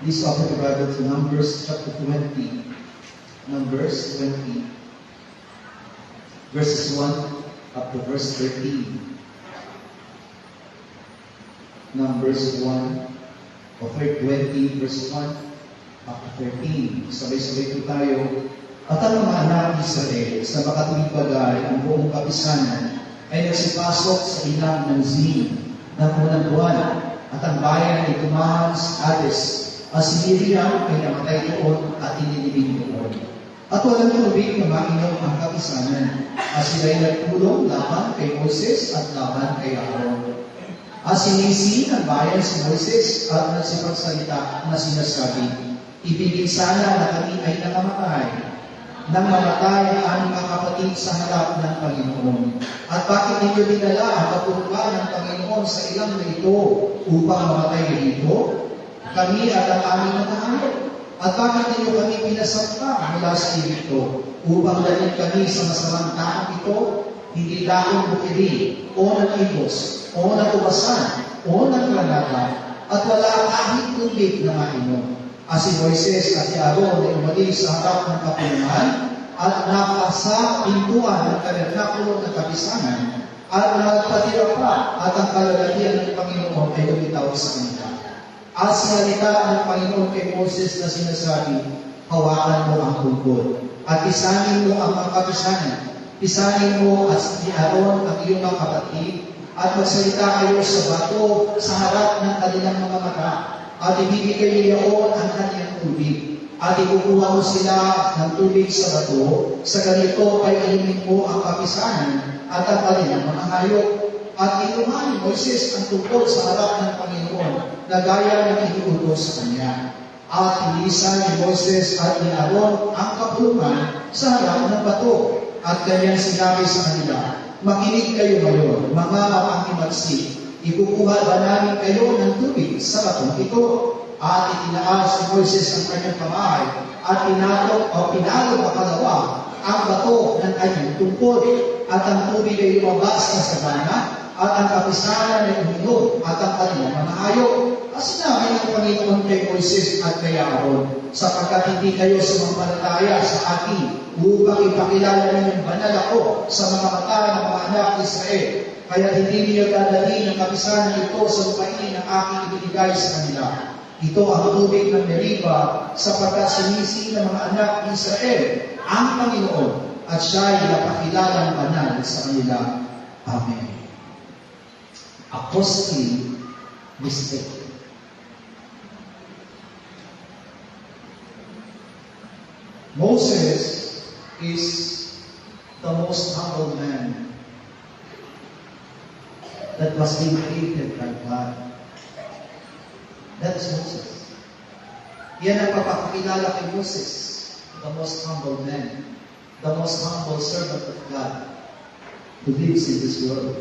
Please open the Bible to Numbers chapter 20. Numbers 20. Verses 1 up to verse 13. Numbers 1 o 20 verse 1 up to 13. Sabay-sabay po tayo. At ang mga anak ni Israel sa makatuwid bagay ang buong kapisanan ay nagsipasok sa ilang ng Zin ng unang buwan at ang bayan ay tumahan sa Hades. At si Miriam ay namatay doon at inilibing doon. At walang tubig na mainom ang kapisanan. At sila ay nagtulong laban kay Moises at laban kay Aaron. At sinisi ng bayan si Moises at nagsipagsalita na sinasabi, ibigin sana na kami ay nakamatay. Nang mamatay ang aming mga kapatid sa harap ng Panginoon. At bakit ninyo dinala ang katulungan ng Panginoon sa ilang na ito upang mamatay dito? Kami at ang aming natahanap. At bakit ninyo kami pinasampa mula sa Egipto upang dalhin kami sa masamang taong ito? Hindi lakong bukidi, o ng ibos, o ng ubasan, o ng granada, at wala kahit tubig na mainom. At si Moises at si Aaron ay umalis sa harap ng kapulungan at nakasa pintuan ng tabernakulo ng kapisanan at nagpatira pa at ang kalagayan ng Panginoon ay lumitaw sa kanila. At sinalita ng Panginoon kay Moses na sinasabi, hawakan mo ang tungkod at pisanin mo ang mga kapisanan. Pisanin mo at si Aaron ang iyong mga kapatid at magsalita kayo sa bato sa harap ng kanilang mga mata. At ibibigay niyo ang kanyang tubig. At ikukuha mo sila ng tubig sa bato. Sa ganito ay alimin mo ang kapisanan at ang kanilang mga hayop. At inuha ni Moises ang tungkol sa harap ng Panginoon na gaya ng iniutos sa kanya. At inisan ni Moises at ni Aaron ang kapulungan sa harap ng bato. At kanyang sinabi sa kanila, makinig kayo ngayon, mga mapangimagsik. Ikukuha ba namin kayo ng tubig sa batong ito? At itinaas ni Moises ang kanyang kamay at pinalo makalawa ang bato ng kanyang tungkod at ang tubig ay lumabas na sa gana at ang kapisanan ay uminom at ang kanilang mga hayop. At sinabi ng Panginoon kay Moises at kay Aaron, sapagkat hindi kayo sumampalataya sa akin upang ipakilala ninyong banal ako sa mga mata ng mga anak ni Israel. Kaya hindi niyo dadalhin ang kapisanan ito sa lupain na aking ibinigay sa kanila. Ito ang tubig ng Meriba sapagkat sinisi ng mga anak ni Israel ang Panginoon at siya'y napakilalang banal sa kanila. Amen. Apostolic mistake. Moses is the most humble man that was being created by God. That is Moses. Yan ang papakilala kay Moses, the most humble man, the most humble servant of God who lives in this world.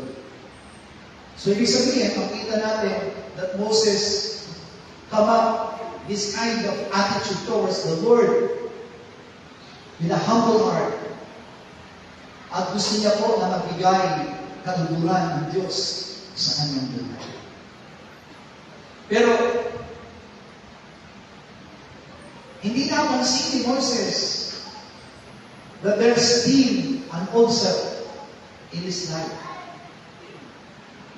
So, ibig sabihin, makita natin that Moses come up this kind of attitude towards the Lord with a humble heart. At gusto niya po na magbigay kaluguran ng Diyos sa kanyang buhay. Pero, hindi napansin ni Moses that there's still an ulcer in his life.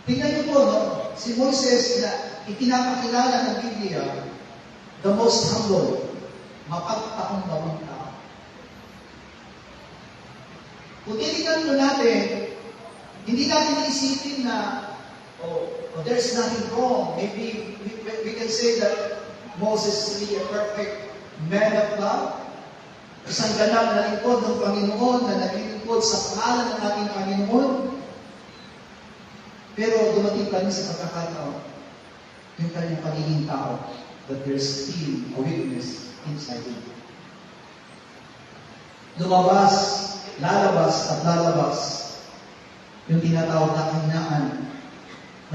Tingnan niyo po, no? Si Moses na ipinapakilala ng Biblia, the most humble, mapagpakumbawang tao. Kung titignan po natin, hindi natin isipin na, there's nothing wrong. Maybe we can say that Moses is really a perfect man of God. Isang ganap na lingkod ng Panginoon, na naglilingkod sa pangalan ng ating Panginoon. Pero dumating pa rin sa pagkakataon, yung kanyang pagiging tao, that there's still a weakness inside him. Lalabas yung tinatawag na kahinaan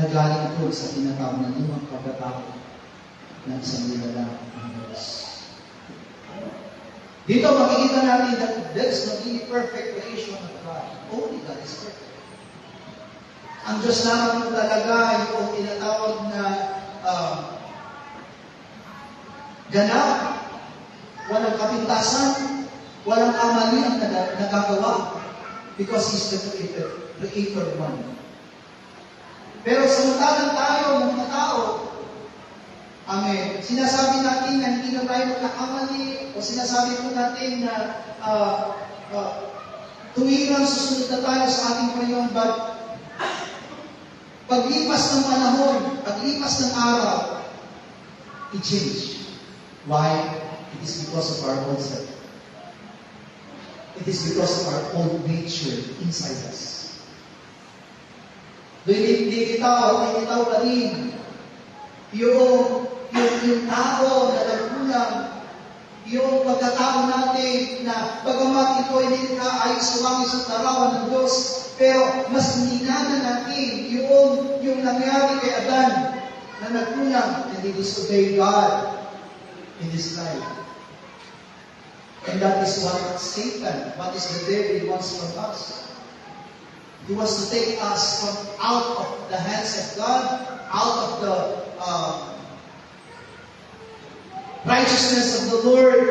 na galing ito sa tinatawag na lumang pagkatao ng isang nilalang ng Diyos. Dito makikita natin that there's no really perfect creation of God. Only God is perfect. Ang Diyos naman talaga yung tinatawag na ganap, walang kapintasan, walang kamali ang nagagawa because He's the creator one. Pero samantalang tayo, mga tao, amen, sinasabi natin na hindi na tayo magkakamali o sinasabi po natin na tuwirang susunod na tayo sa ating Panginoon, but paglipas ng panahon, paglipas ng araw, it changed. Why? It is because of our old self. It is because of our old nature inside us. Lilitaw pa rin yung tao na nagkulang, yung pagkatao natin na bagamat ito ay nilikha ayon sa wangis at larawan ng Diyos, pero mas ninana natin yung nangyari kay Adan na nagkulang and he disobeyed God in his life. And that is what Satan, what is the devil wants from us. He wants to take us from out of the hands of God, out of the righteousness of the Lord.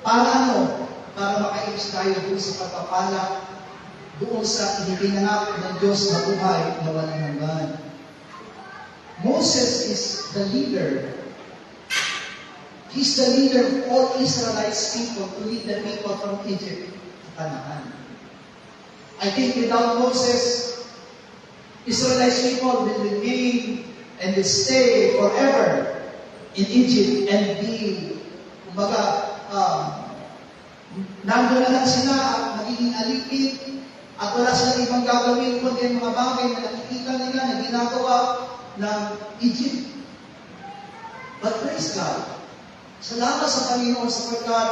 Para ano? Para makaibig tayo doon sa pagpapala, doon sa inipinanap ng Diyos na buhay na walang hanggan. Moses is the leader. He's the leader of all Israelites people to lead the people from Egypt to Canaan. I think without Moses, Israelites people will remain and will stay forever in Egypt and be, kumbaga, nandun na lang sila at magiging alipin at wala silang ibang gagawin kundi ang mga bagay na nakikita nila na ginagawa ng Egypt. But praise God. Salamat sa Panginoon sapagkat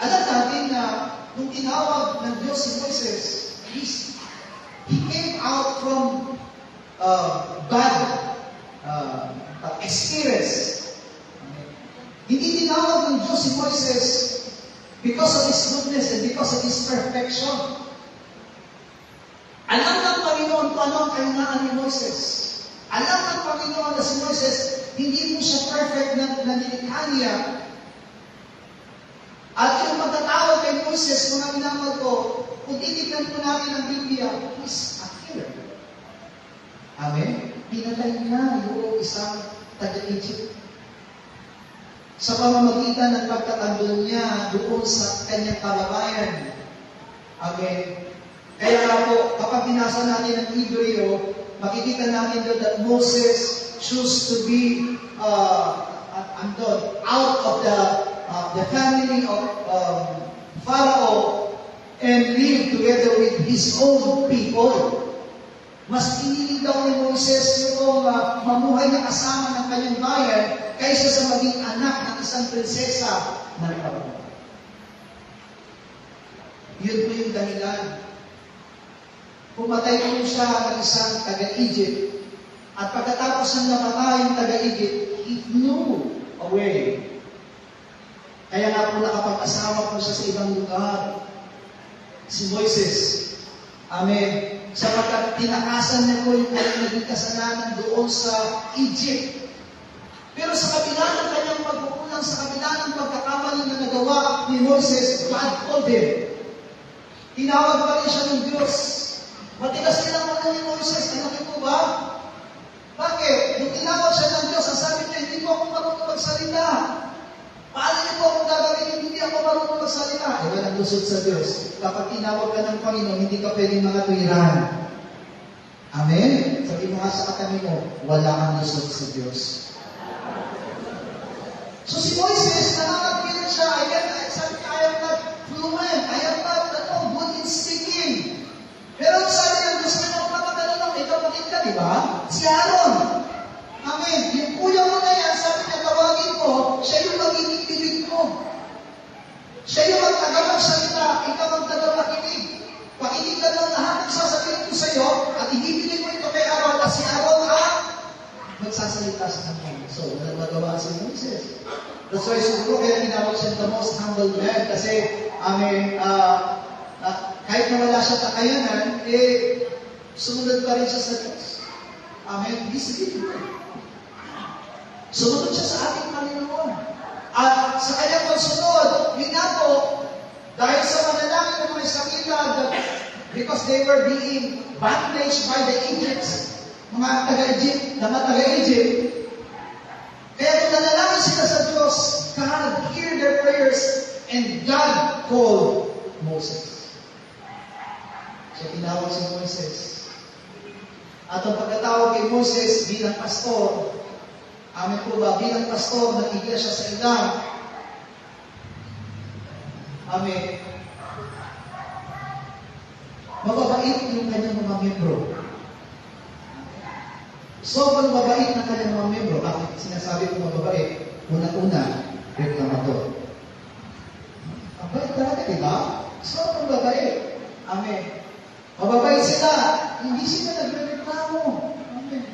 alam natin na nung tinawag ng Diyos si Moises, he came out from bad experience. Hindi tinawag ng Diyos si Moises because of His goodness and because of His perfection. Alam ng Panginoon kung ano ang kahinaan ni Moises. Alam ng Panginoon na si Moises, hindi mo siya perfect na nilikha niya. At yung pagkatawag kay Moses, mga minamahal ko, kung titignan po natin ang Biblia, he's a killer. Amen? Pinatay niya yung isang taga-Egypt. sa pamamagitan ng pagtatanggol niya doon sa kanyang kababayan. Amen. Kaya nga po, kapag binasa natin ang Hebreo, makikita natin doon that Moses chose to be out of the family of Pharaoh and live together with his own people. Mas pinili daw ni Moses yung mamuhay na kasama ng kanyang bayan kaysa sa maging anak ng isang prinsesa ng Pharaoh. Yun po yung dahilan. Pumatay po siya ng isang taga-Egypt. At pagkatapos ng namatay yung taga-Egypt, he flew away. Kaya nga po nakapag-asawa po siya sa ibang lugar. Si Moises. Amen. Sapagkat tinakasan niya po yung naging kasalanan doon sa Egypt. Pero sa kabila ng kanyang pagkukulang, sa kabila ng pagkakamali na nagawa ni Moises, God called him. Tinawag pa rin siya ng Diyos. Matigas din ang ulo ni Moises. Alam niyo po ba? Bakit? Nung tinawag siya ng Diyos, ang sabi niya, hindi po ako marunong magsalita. Paano niyo po akong gagawin? Hindi ako marunong magsalita. Eh, walang lusot sa Diyos. Kapag tinawag ka ng Panginoon, hindi ka pwedeng mga tuwiran. Amen? Sabi mo nga sa katabi mo, wala kang lusot sa Diyos. So si Moises, nakakagpilan siya, sabi niya, I am not fluent, I am not good in speaking. Pero sabi niya, gusto niya akong napatanong, ikaw bakit ka, di ba? Si Aaron. Amen. Yung kuya mo na yan, sabi niya, tawagin ko, siya yung magiging bibig mo. Siya yung magtagalagsalita, ikaw ang tagapakinig. Pakinig ka ng lahat ng sasabihin ko sa iyo, at ibibigay mo ito kay Aaron, at si Aaron magsasalita sa kanya. So, walang magawa si Moses. That's why siguro kaya tinawag siya the most humble man, kasi, amen, kahit na wala siya kakayanan, sumunod pa rin siya sa Diyos. Amen. He's a giver. Sumunod siya sa ating Panginoon. At sa kanyang pagsunod, yun nga po, dahil sa manalangin ng mga Israelita, because they were being bandaged by the Egypts, mga taga-Egypt, kaya kung nanalangin sila sa Diyos, God hear their prayers, and God called Moses. So, tinawag si Moses. At ang pagkatawag kay Moses bilang pastor, amin po ba, bilang pastor ng iglesia sa ilang, amin, mababait yung kanyang mga membro. Sobrang mabait na kanyang mga membro. Bakit sinasabi ko mababait? Una-una, reklamator. Ang bait talaga, di ba? Sobrang mababait. Amen. Mababait sila. Hindi sila nagreklamo. Amen.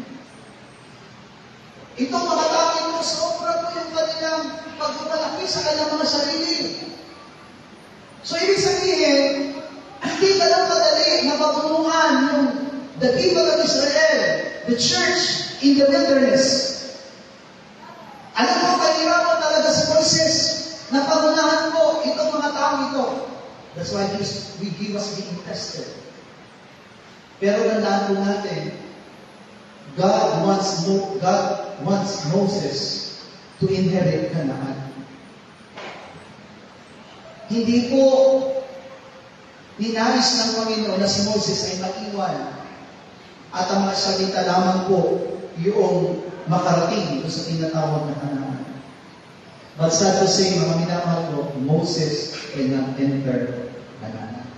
Itong mga tao mo, sobra po yung kanilang pagpapalaki sa kanilang mga sarili. So, ibig sabihin, hindi ka lang madali na papunuan yung the people of Israel, the church in the wilderness. Alam mo, kahirapan talaga si Moses na pagunahan ko itong mga tao ito. That's why we was being tested. Pero tandaan po natin, God wants Moses to inherit Canaan. Hindi po ninais ng Panginoon na si Moses ay maiwan at ang mga salita lamang po yung makarating sa tinatawag na Canaan. But sad to say, mga minamahal ko, Moses cannot enter Canaan.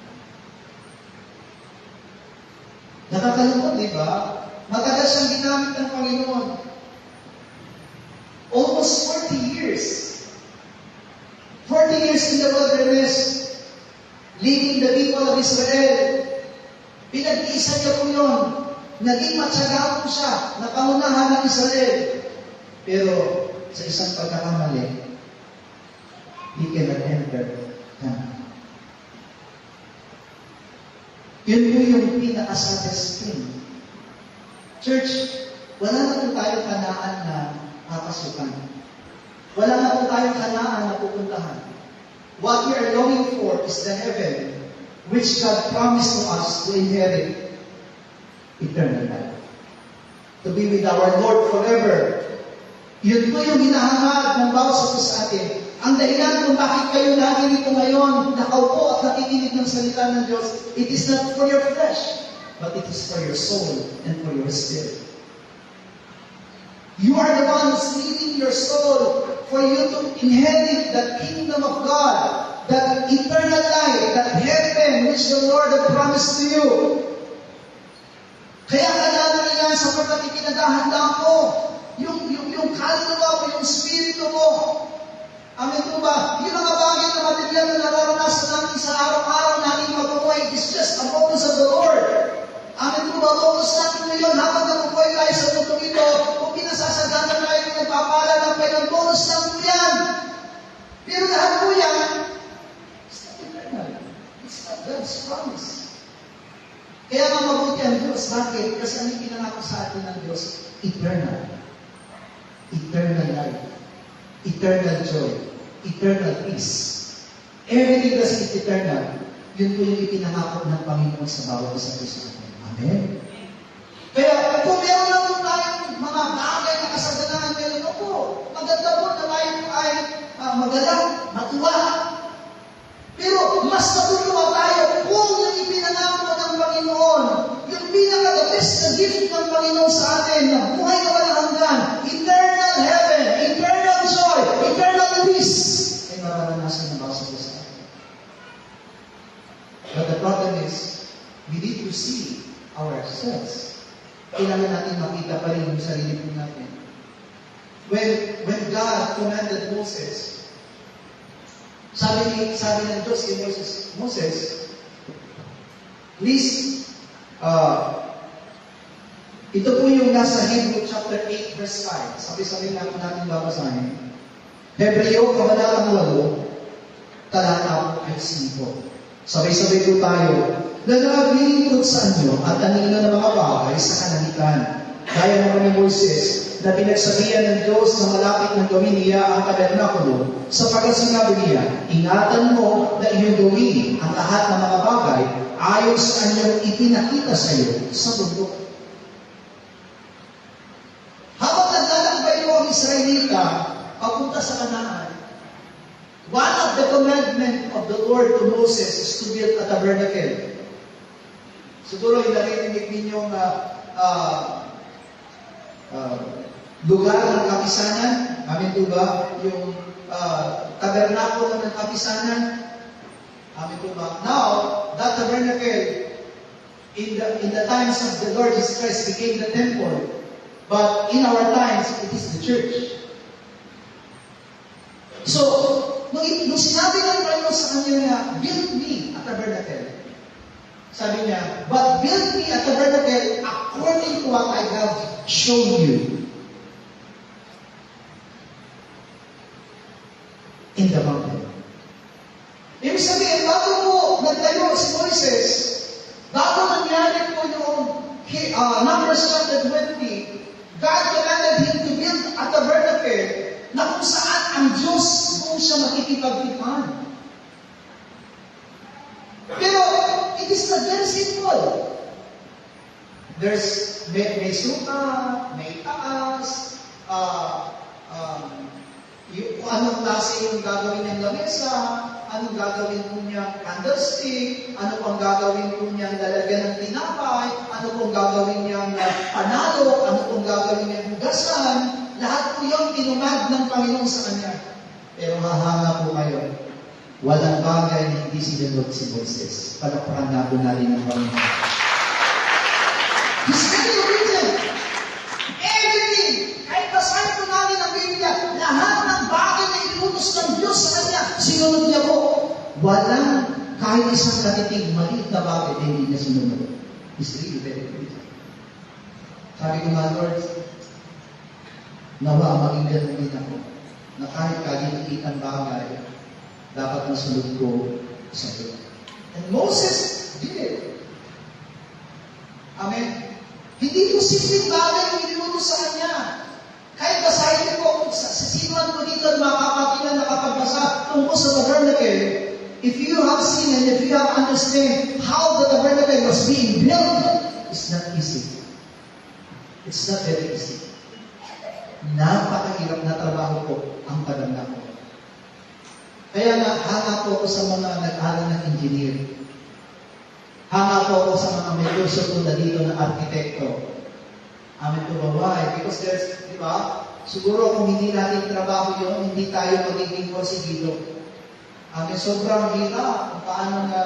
Nakakalungkot, di ba? Matagal siyang ginamit ng Panginoon. Almost 40 years. 40 years in the wilderness, leading the people of Israel. Pinag-iisa niya po yun. Naging matyaga po siya na pangunahan ng Israel. Pero sa isang pagkakamali, he cannot enter Canaan. Yun po yung pinaka-saddest thing. Church, wala na po tayong Kanaan na papasukan. Wala na po tayong Kanaan na pupuntahan. What we are longing for is the heaven which God promised to us to inherit eternal life. To be with our Lord forever. Yun po yung hinahangad ng bawat isa sa atin. Ang dahilan kung bakit kayo narito ngayon, nakaupo at nakikinig ng salita ng Diyos, it is not for your flesh, but it is for your soul and for your spirit. You are the one who's leading your soul for you to inherit the kingdom of God, that eternal life, that heaven which the Lord has promised to you. Kaya kailangan niya sapagkat ipinaghahandaan ko yung kaluluwa mo, yung spirito mo. Amen po ba? Yung mga bagay na material na nararanasan natin sa araw-araw natin mabuhay is just a bonus of the Lord. Amen po ba? Bonus natin ngayon habang nabubuhay tayo sa mundo ito, kung pinasasagana tayo ng nagpapala ng Panginoon, bonus lang po yan. Pero lahat po yan, it's not eternal. It's not God's promise. Kaya nga mabuti ang Diyos. Bakit? Kasi ang ipinangako sa atin ng Diyos, eternal. Eternal life. Eternal joy. Eternal peace. Everything that is eternal, yun po yung ipinangako ng Panginoon sa bawat isa po sa atin. Amen? Kaya kung meron lang po tayong mga bagay na kasaganahan meron po, maganda po na tayo ay magalang, matuwa. Pero mas natutuwa tayo kung yung ipinangako ng Panginoon, yung pinaka-the best na gift ng Panginoon sa atin, na buhay na walang hanggan, eternal heaven, eternal joy, eternal peace, ay mararanasan ng bawat isa sa atin. But the problem is, we need to see ourselves. Kailangan natin makita pa rin yung sarili po natin. When God commanded Moses, sabi ng Diyos kay Moses, please, ito po yung nasa Hebrew chapter 8 verse 5. Sabi-sabi natin babasahin. Hebreo, kabanatang 8, talata 5. Sabay-sabay po tayo. Nalilingkod sa anyo at anino ng mga bagay sa kanahikan. Gaya naman ni Moises, na pinagsabihan ng Diyos na malapit ng gawin niya ang tabernakulo, sapagkat sinabi niya, ingatan mo na iyong gawin ang lahat ng mga bagay ayon sa kanyang ipinakita sa iyo sa bundok. Habang naglalakbay ang Israelita papunta sa Kanaan, one of the commandments of the Lord to Moses is to build a tabernacle. Siguro yung narinig ninyong lugar ng kapisanan. Amin po ba? Yung tabernakulo ng kapisanan. Amin po ba? Now, that tabernacle, in the times of the Lord Jesus Christ, became the temple. But in our times, it is the church. So, nung sinabi ng Panginoon sa kanya na, build me a tabernacle, sabi niya, but build me a tabernacle according to what I have shown you in the mountain. Ibig sabihin, bago po nagtayo si Moises, bago nangyari po yung Numbers chapter 20, God commanded him to build a tabernacle na kung saan ang Diyos kung siya makikipagtipan. Pero, it is not very simple. May suka, may taas, kung anong klase yung gagawin niyang lamesa, anong gagawin po niyang candlestick, ano pang gagawin po niyang lalagyan ng tinapay, ano pong gagawin niyang panalo, ano pong gagawin niyang hugasan, lahat po yun tinumag ng Panginoon sa kanya. Pero hahanga po kayo, walang bagay na hindi sinunod si Moises. Palakpakan na po natin ng Panginoon. He's very obedient. Everything. Kahit basahin po natin ang Biblia, lahat ng bagay na inutos ng Diyos sa kanya, sinunod niya po. Walang kahit isang katitig, maliit na bagay na hindi niya sinunod. He's really very obedient. Sabi ko nga, Lord, nawa maging ganun din ako, na kahit kaliliitang bagay, dapat masunod ko sa iyo. And Moses did it. Amen. Hindi po simpleng bagay yung iniutos sa kanya. Kahit basahin po, sa sinuan po dito ng mga kapatid na nakapagbasa tungkol sa tabernacle, if you have seen and if you have understand how the tabernacle was being built, it's not easy. It's not very easy. napakahirap na trabaho po ang tabernakulo. Kaya nga, hanga po ako sa mga nag-aral ng engineer. Hanga po ako sa mga may kurso po na dito na arkitekto. Amen po ba? Why? Because there's, di ba? Siguro kung hindi natin trabaho yun, hindi tayo magiging konsigido. Amen, sobrang hirap kung paano na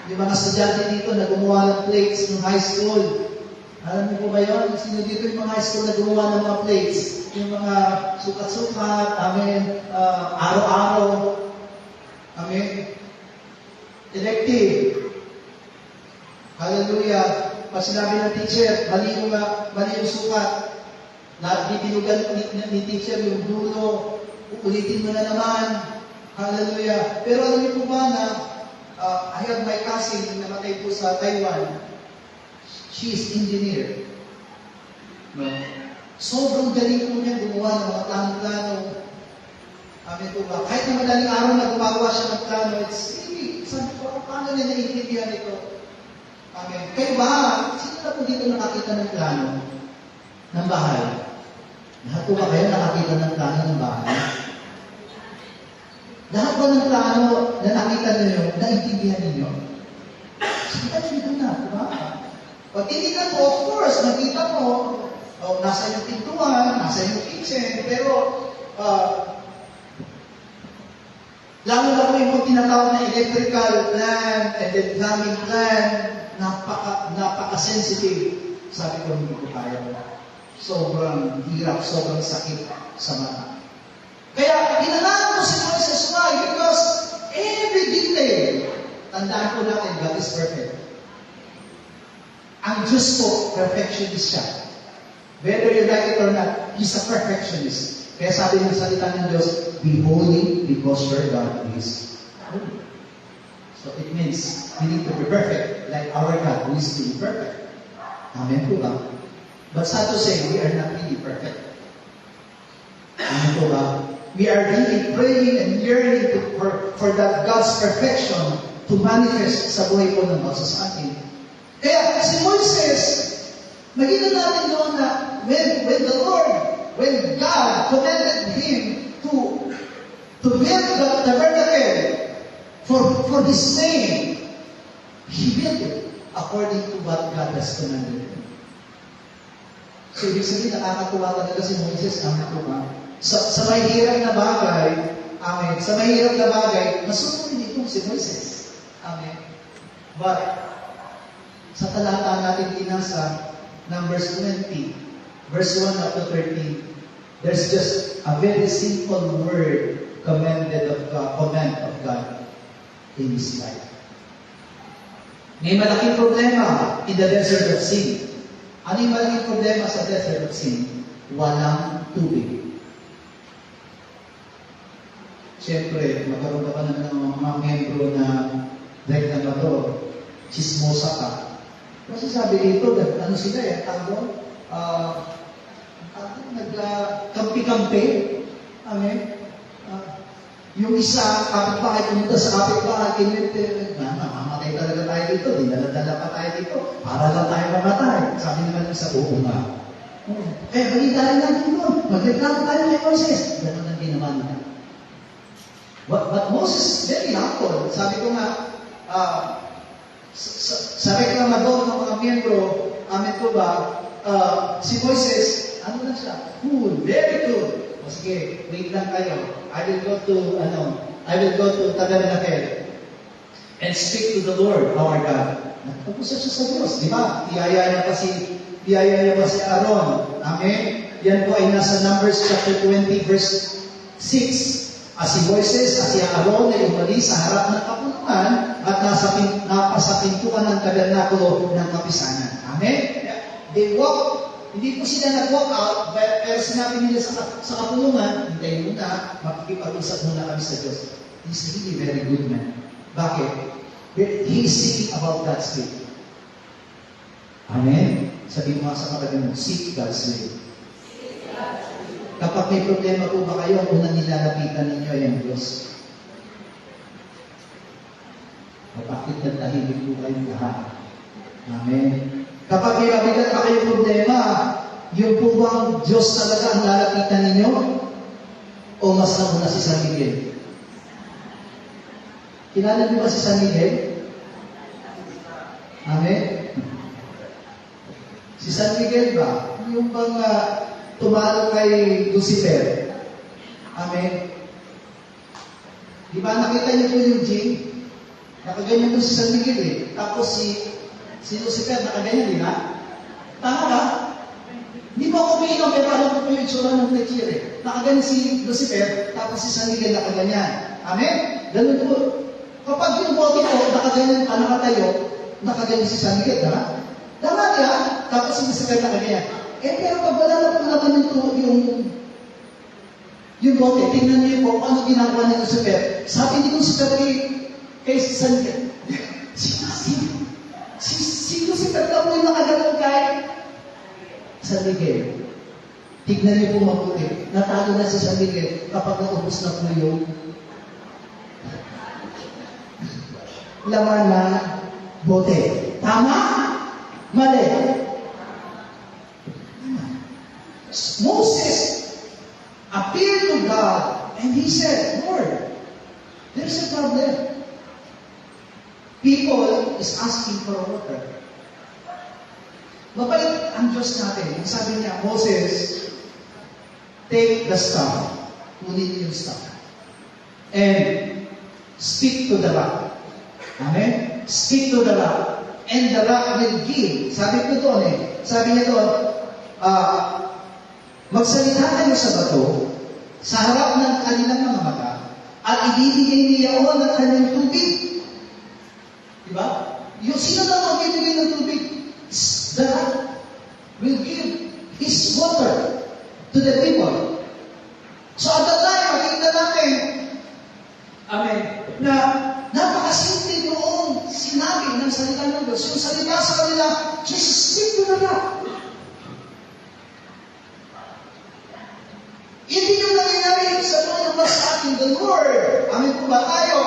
yung mga estudyante dito na gumawa ng plates ng high school. Alam niyo po ba yun? Sino dito yung mga high school na gumawa ng mga plates? Yung mga sukat-sukat, amen, araw-araw, amen, elective. Hallelujah. Pag sinabi ng teacher, mali yung sukat. Bibinugan ni teacher yung dulo. Ulitin mo na naman. Hallelujah. Pero alam niyo po ba na I have my cousin na namatay po sa Taiwan. She is engineer. No? Sobrang galing po niya gumawa ng mga plano-plano. Amen po ba? Kahit na madaling araw na gumagawa siya ng plano, it's really, sabi ko, paano niya naiintindihan ito? Amen. Kayo ba? Sino na po dito nakakita ng plano ng bahay? Lahat po ba kayo nakakita ng plano ng bahay? Lahat ba ng plano na nakita ninyo, naintindihan ninyo? Sino dito na, di ba? Pag tinigan mo, of course, nakita mo, nasa yung pintuan, nasa yung kitchen, pero lalo na po yung tinatawag na electrical plan and then plumbing plan, napaka-sensitive. Sabi ko, hindi ko kaya. Sobrang hirap, sobrang sakit sa mata. Kaya, kailangan ko si Moses. Why? Because every detail, tandaan ko natin, God is perfect. Ang Diyos po, perfectionist siya. Whether you like it or not, He's a perfectionist. Kaya sabi ng salita ng Diyos, be holy because your God is holy. So it means we need to be perfect like our God who is really perfect. Amen po ba? But sad to say, we are not really perfect. Amen po ba? We are really praying and yearning for that God's perfection to manifest sa buhay po ng Moses sa atin. Kaya si Moises, magiging natin doon na when God commanded him to build the tabernacle for His name, he built it according to what God has commanded him. So, ibig sabihin, nakakatuwa talaga si Moises, amen po ba? Sa mahirap na bagay, amen, sa mahirap na bagay, masunod itong si Moises. Amen. But, sa talata natin binasa, Numbers 20, verse 1 up to 13, there's just a very simple word command of God in his life. May malaking problema in the desert of Sin. Ano yung malaking problema sa desert of Sin? Walang tubig. Siyempre, magkaroon ka pa naman ng mga membro na reklamador, chismosa ka. Kasi sabi dito, ano sila nagkampi-kampi. Amen. Yung isa, kapitbahay, pumunta sa kapitbahay, mamamatay talaga tayo dito, dinala-dala pa tayo dito, para lang tayo mamatay. Sabi naman ng isa, oo nga. Balitahin natin doon, magreklamo tayo kay Moses. Ganun ang ginawa nila. But Moses, very humble. Sabi ko nga, sa reklamador ng mga miyembro, amen po ba, si Moises, ano na siya? Cool, very cool. O sige, wait lang kayo. I will go to Tabernacle and speak to the Lord, our God. Nagpapusya siya sa Diyos, di ba? Biyaya niya pa si Aaron. Amen? Yan po ay nasa Numbers chapter 20, verse 6. Si Moises, si Aaron ay umalis sa harap ng kapulungan at napasa pintuan ng tabernakulo ng kapisanan. Amen? They walk. Hindi po sila nag-walk out, pero sinabi nila sa kapulungan, hintayin muna, makikipag-usap muna kami sa Diyos. He's really very good man. Bakit? He is seeking about God's will. Amen? Sabi mo nga sa katabi mo, seek God's will. Kapag may problema po ba kayo, ang unang nilalapitan ninyo ay ang Diyos. O bakit nagtahimik po kayong lahat? Amen? Kapag may mabigat pa kayong problema, Yung po bang Diyos talaga ang lalapitan ninyo? O mas nauna si San Miguel? Kilala niyo ba si San Miguel? Amen? Si San Miguel ba? Yung bang tumalo kay Lucifer? Amen? Di ba nakita niyo po yung Jing? Nakaganyan po si San Miguel eh. Tapos si Lucifer nakaganyan din ha? Tama ba? Hindi mo ako umiinom, pero alam ko po yung itsura ng lecture eh. Nakaganyan si Lucifer, tapos si San Miguel nakaganyan. Amen? Ganun po. Kapag yung bote ko, nakaganyan ka, nakatayo, nakaganyan si San Miguel, ha? Tama niya? Tapos si Lucifer nakaganyan. Pero pag wala na po naman yung bote, tingnan niyo po kung ano ginagawa ni Lucifer. Sabi ni Lucifer kay San Miguel, si Lucifer na po yung nakaganon kay San Miguel. Tignan niyo po mabuti. Natalo na si San Miguel kapag naubos na po yung laman na bote. Tama? Mali. Moses appeared to God and he said, Lord, there's a problem. People is asking for water. Mabait ang Diyos natin. Sabi niya, Moses, take the staff. Kunin yung staff. And speak to the rock. Amen? Speak to the rock. And the rock will give. Sabi ko doon Sabi niya doon, magsalita kayo sa bato, sa harap ng kanilang mga mata, at ibibigay niya o ng kanyang tubig. Diba? Yung sino na magbibigay ng tubig? The rock will give His water to the people. So at that time, makikita natin, amen, na napakasimple noong sinabi ng salita ng Diyos. Yung salita sa kanila, Jesus, speak to the rock. Hindi yung nangyayari sa mga yung sa atin, the Lord. Amen po ba tayo?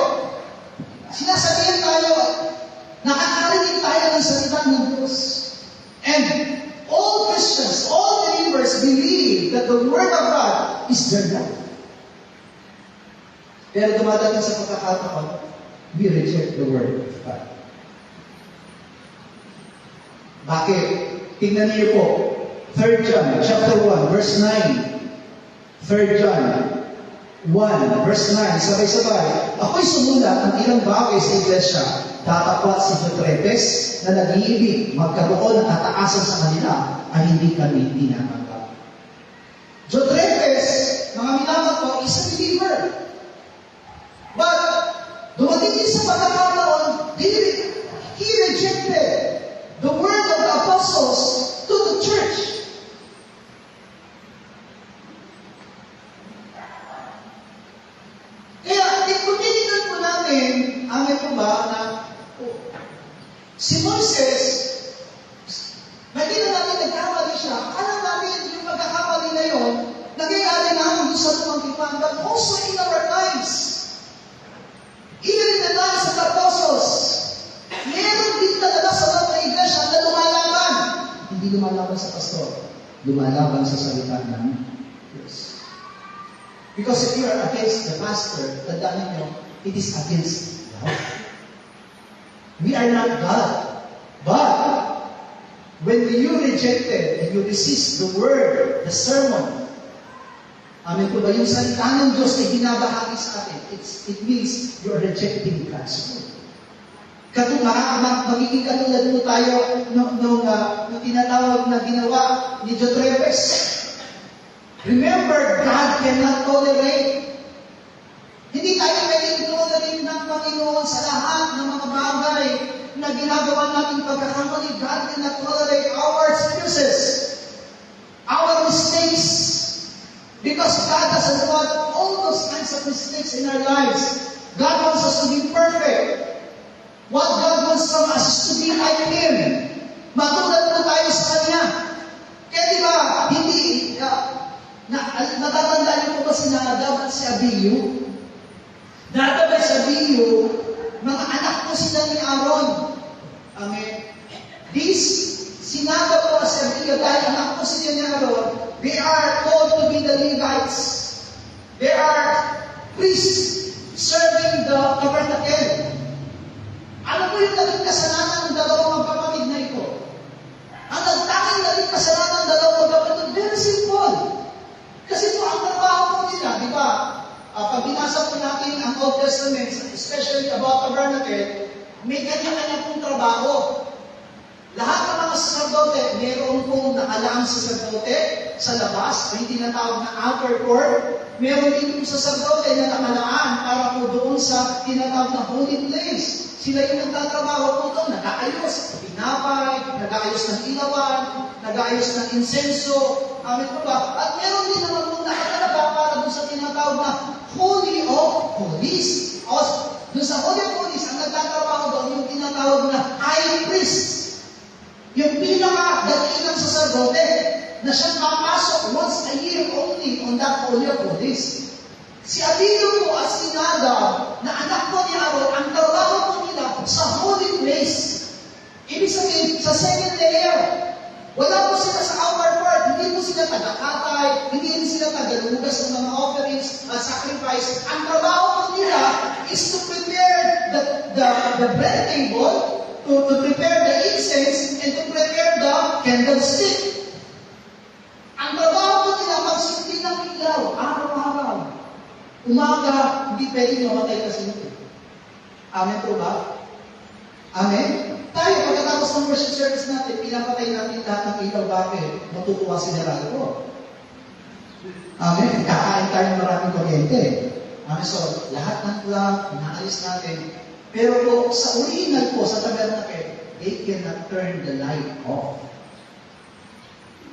Sinasabihan tayo, nakakarinig tayo ng salita ng Diyos. And all Christians, all believers believe that the Word of God is their life. Pero dumadating sa pagkakataon, we reject the Word of God. Bakit? Tingnan niyo po. 3 John, chapter 1, verse 9. 3 John 1, verse 9. Sabay-sabay. Ako'y sumulat ng ilang bagay sa iglesia. Tatapat si Diotrepes na nag-iibig magkaroon ng kataasan sa kanila ay hindi kami tinatanggap. Diotrepes, mga minamahal ko, is a believer. But, dumating din sa pagkakataon, he rejected the word of the apostles to the church. Kaya, kung tinigan po natin, amin po ba, na si Moises, nakita natin nagkamali siya. Alam natin yung pagkakamali na yun, nangyayari namin doon sa lumang tipan, but also in our lives. Even in the lives of the apostles, meron din talaga sa mga iglesia na lumalaban. Hindi lumalaban sa pastor, lumalaban sa salita ng Diyos. Because if you are against the pastor, tandaan niyo, it is against God. We are not God. But, when you rejected and you resist the word, the sermon, amin po ba, yung salita ng Diyos ay binabahagi sa atin, it means you are rejecting God's word. Magiging katulad po tayo nung tinatawag na ginawa ni Diotrepes. Remember, God cannot tolerate. Hindi tayo pwedeng tolerate ng Panginoon sa lahat ng mga bagay na ginagawa natin pagkakamali. God cannot tolerate our excuses, our mistakes, because God doesn't want all those kinds of mistakes in our lives. God wants us to be perfect. What God wants from us is to be like Him. Matulad po tayo sa Kanya. Kaya di ba, hindi, natatandaan niyo po ba si Nadab at si Abihu? Nadab at si Abihu, mga anak po sila ni Aaron. Amen. Si Nadab po at si Abihu, dahil anak po po sila ni Aaron, they are called to be the Levites. They are priests serving the tabernacle. Ano po yung naging kasalanan ng dalawang magkapatid na ito? Ang nagtanging naging kasalanan ng dalawang magkapatid, very simple. Kasi po ang trabaho po nila, di ba? Pag binasa po natin ang Old Testament, especially about tabernacle, may kanya-kanya pong trabaho. Lahat ng mga sacerdote, mayroon pong nakalaang sacerdote sa labas, may tinatawag na outer court. Meron din yung sacerdote na nakalaan para po doon sa tinatawag na holy place. Sila yung nagtatrabaho po doon, nag-aayos, pinapay, nag-aayos ng ilawan, nag-aayos ng insenso, amin po ba? At meron din naman po nakakalaba para doon sa tinatawag na Holy of Holies. O doon sa Holy of Holies, ang nagtatrabaho doon yung tinatawag na High Priest. Yung pinaka-dakilang sacerdote na siyang papasok once a year only on that Holy of Holies. Si Abihu po at si Nadab, na anak po ni Aaron, ang trabaho po nila sa holy place. Ibig sabihin, sa second layer. Wala po sila sa outer part. Hindi po sila taga-katay, hindi rin sila taga-lugas ng mga offerings at sacrifice. Ang trabaho po nila is to prepare the bread table, to prepare the incense, and to prepare the candlestick. Ang trabaho po nila magsindi ng ilaw, araw-araw. Umaga, hindi pwedeng mamatay kasi nito. Amen po ba? Amen? Tayo, pagkatapos ng worship service natin, pinapatay natin lahat ng ilaw. Bakit? Matutuwa si Geraldo po. Amen? Kakain tayo ng maraming kuryente. Amen? So, lahat ng lamp, inaalis natin. Pero po, sa original po, sa tabernacle, they cannot turn the light off.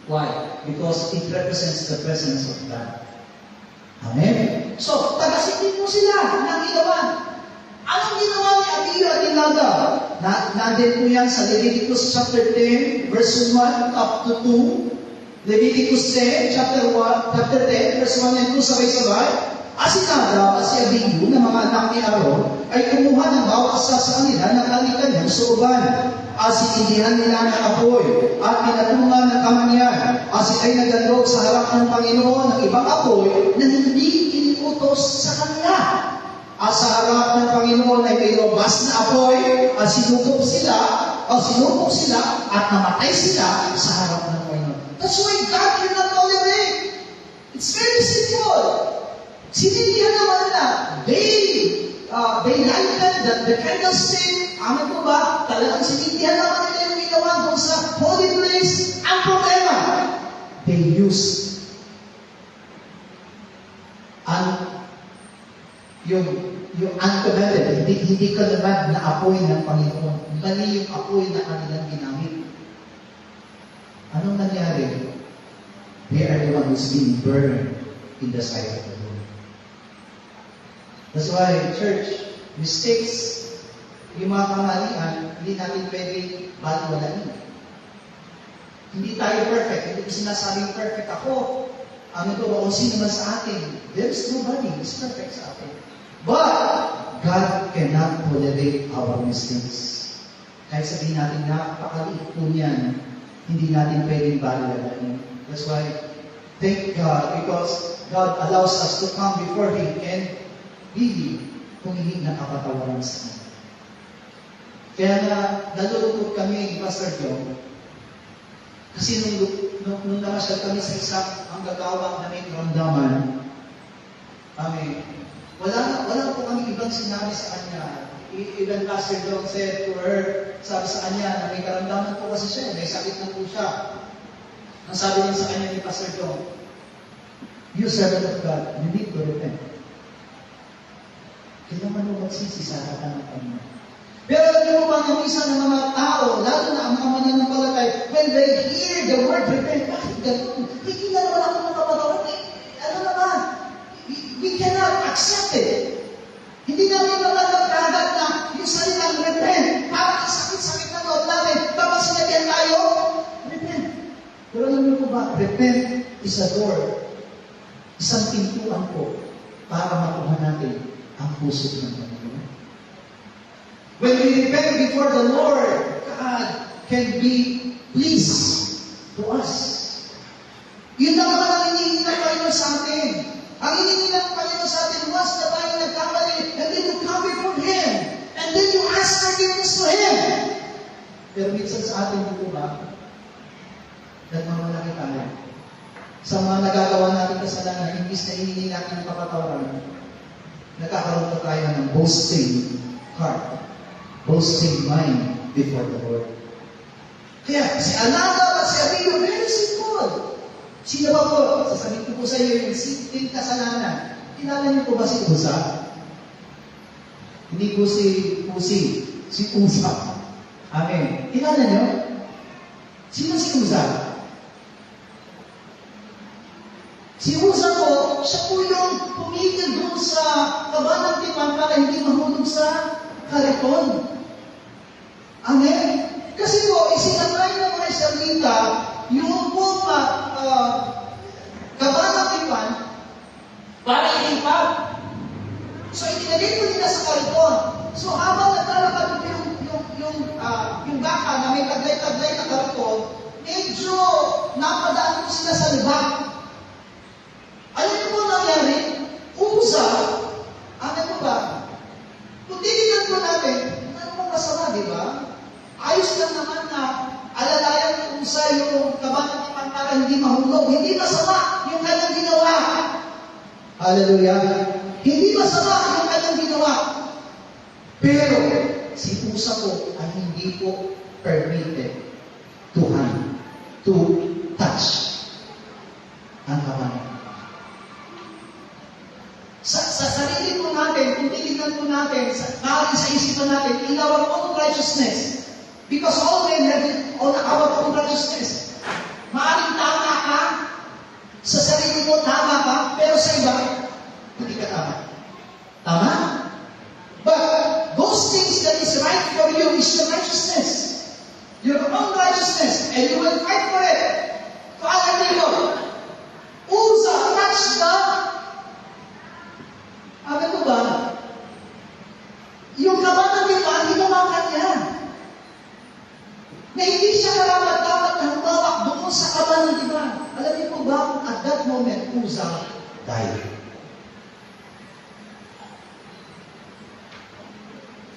Why? Because it represents the presence of God. Amen? So, tagasipin mo sila ng ilawan. Anong ginawa ni Abihu at ni Nadab? Nandun po yan sa Leviticus chapter 10, verse 1 up to 2. Leviticus 10, chapter 10, verse 1 and 2, sabay-sabay. Si Nadab at si Abihu, na mga anak ni Aaron, ay kumuha ng bawat isa sa kanila ng kanilang suuban. Sinindihan nila ng apoy at pinatungan ng kamanyan. Ay nagandog sa harap ng Panginoon ng ibang apoy na hindi iniutos sa kanila. Sa harap ng Panginoon ay may robas na apoy at sinukop sila at namatay sila sa harap ng Panginoon. That's why God cannot tolerate. It's very simple. Sinindihan naman nila. They lighted the candlestick. Amen po ba? Talagang sinindihan naman nila yung ilawan doon sa holy place. Ang problema, they used yung uncommanded, hindi kalabad na apoy ng Panginoon. Mali yung apoy na kanilang ginamit. Anong nangyari? They are the one who's being burned in the sight of the Lord. That's why, church, mistakes, yung mga kamalian, hindi natin pwedeng baliwalain. Hindi tayo perfect. Hindi ko sinasabing perfect ako. Ano to ba? O sino man sa atin? There is nobody who's perfect sa atin. But, God cannot tolerate our mistakes. Kahit sabihin natin, napakaliit po niyan, hindi natin pwedeng baliwalain. That's why, thank God, because God allows us to come before Him and really humingi ng kapatawaran sa Kanya. Kaya na, nalulungkot kami, Pastor John, kasi nung namasyal kami sa isang ang gagawang na may karamdaman, wala po kami ibang sinabi sa kanya. Even Pastor John said to her, sabi sa kanya na may karamdaman po kasi siya, may sakit na po siya. Ang sabi din sa kanya ni Pastor John, you servant of God, you need to repent. Kailangan mo magsisi sa harapan ng Panginoon. Pero alam niyo ba ng isa ng mga tao, lalo na ang mga mananampalatay, when they hear the word repent, bakit ganun? Hindi na naman ako nakapatawag. Ano naman? We cannot accept it. Hindi namin magkagad na yung salitang repent. Parang sakit-sakit na loob namin. Kapag sinabihan tayo, repent. Pero alam niyo po ba, repent is a door. Isang pintuan po para makuha natin ang puso ng Panginoon. When we repent before the Lord, God can be pleased to us. Him. Pero minsan sa atin dito ba, nagmamalaki tayo. Sa mga nagagawa natin kasalanan, imbis na hiningi natin ng kapatawaran, nagkakaroon pa tayo ng boasting heart, boasting mind before the Lord. Kaya si Ananda at si Abio, very simple. Sino ba po? Sasabihin ko po sa iyo yung simpleng kasalanan. Kilala niyo po ba si Uza? Hindi po si Pusi, si Uza. Amen. Kilala niyo? Sino si Uza? Si Uza po, siya po yung pumigil doon sa kabanang tipan para hindi mahulog sa kariton. Amen? Kasi po, isinatay ng mga Israelita, yung po kabanang tipan para ilipat. So, itinagay po nila sa kariton. So, habang naglalakad yung baka na may taglay-taglay na kariton, medyo napadaan po sila sa libak. Alam niyo po nangyari? Uza, ano po ba? Kung titignan po natin, ano pong masama, di ba? Ayos lang naman na alalayan ni Uza yung kabanang tipan para hindi mahulog. Hindi masama yung kanyang ginawa. Hallelujah. Hindi masama yung kanyang ginawa. Pero, si Uza po ay hindi po permitted to touch ang kabanang. Sa sarili po natin, kung titignan po natin, maaaring sa isipan natin, in our own righteousness, because all men have it on our own righteousness. Maaaring tama ka, sa sarili mo tama ka, pero sa iba, hindi ka tama. Tama? But those things that is right for you is your righteousness. Your own righteousness, and you will fight for it. Father neighbor, Uza touched the ano ba? Yung kabanang tipan, hinawakan niya. Na hindi siya dapat na humawak doon sa kabanang tipan. Alam niyo po ba, at that moment, Uza died.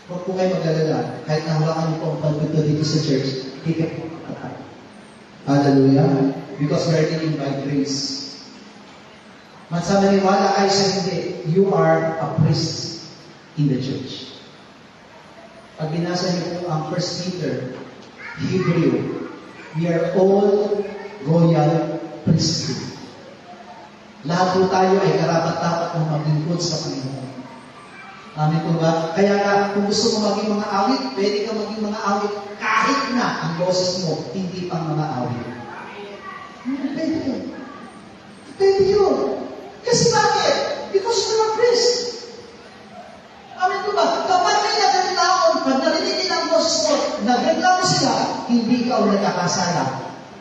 Huwag po kayo mag-alala. Kahit nahawakan niyo po ang pagpunto dito sa church, hindi po matay. Hallelujah. Because we are living by grace. Mansamaniwala ay sa hindi, you are a priest in the church. Pag binasa niyo po ang 1 Peter, Hebrew, we are all royal priesthood. Lahat po tayo ay karapat-dapat ng maglingkod sa Panginoon. Amen po ba? Kaya nga, kung gusto mo maging mga awit, pwede ka maging mga awit kahit na ang boses mo, hindi pang mga awit. Pwede yun. Pwede yun. Kasi bakit? Because you're a priest. Amen po ba? Kapag may nagreklamo, pag narinig nila ang boses mo, nagreklamo sila, hindi ka o nagkakasala,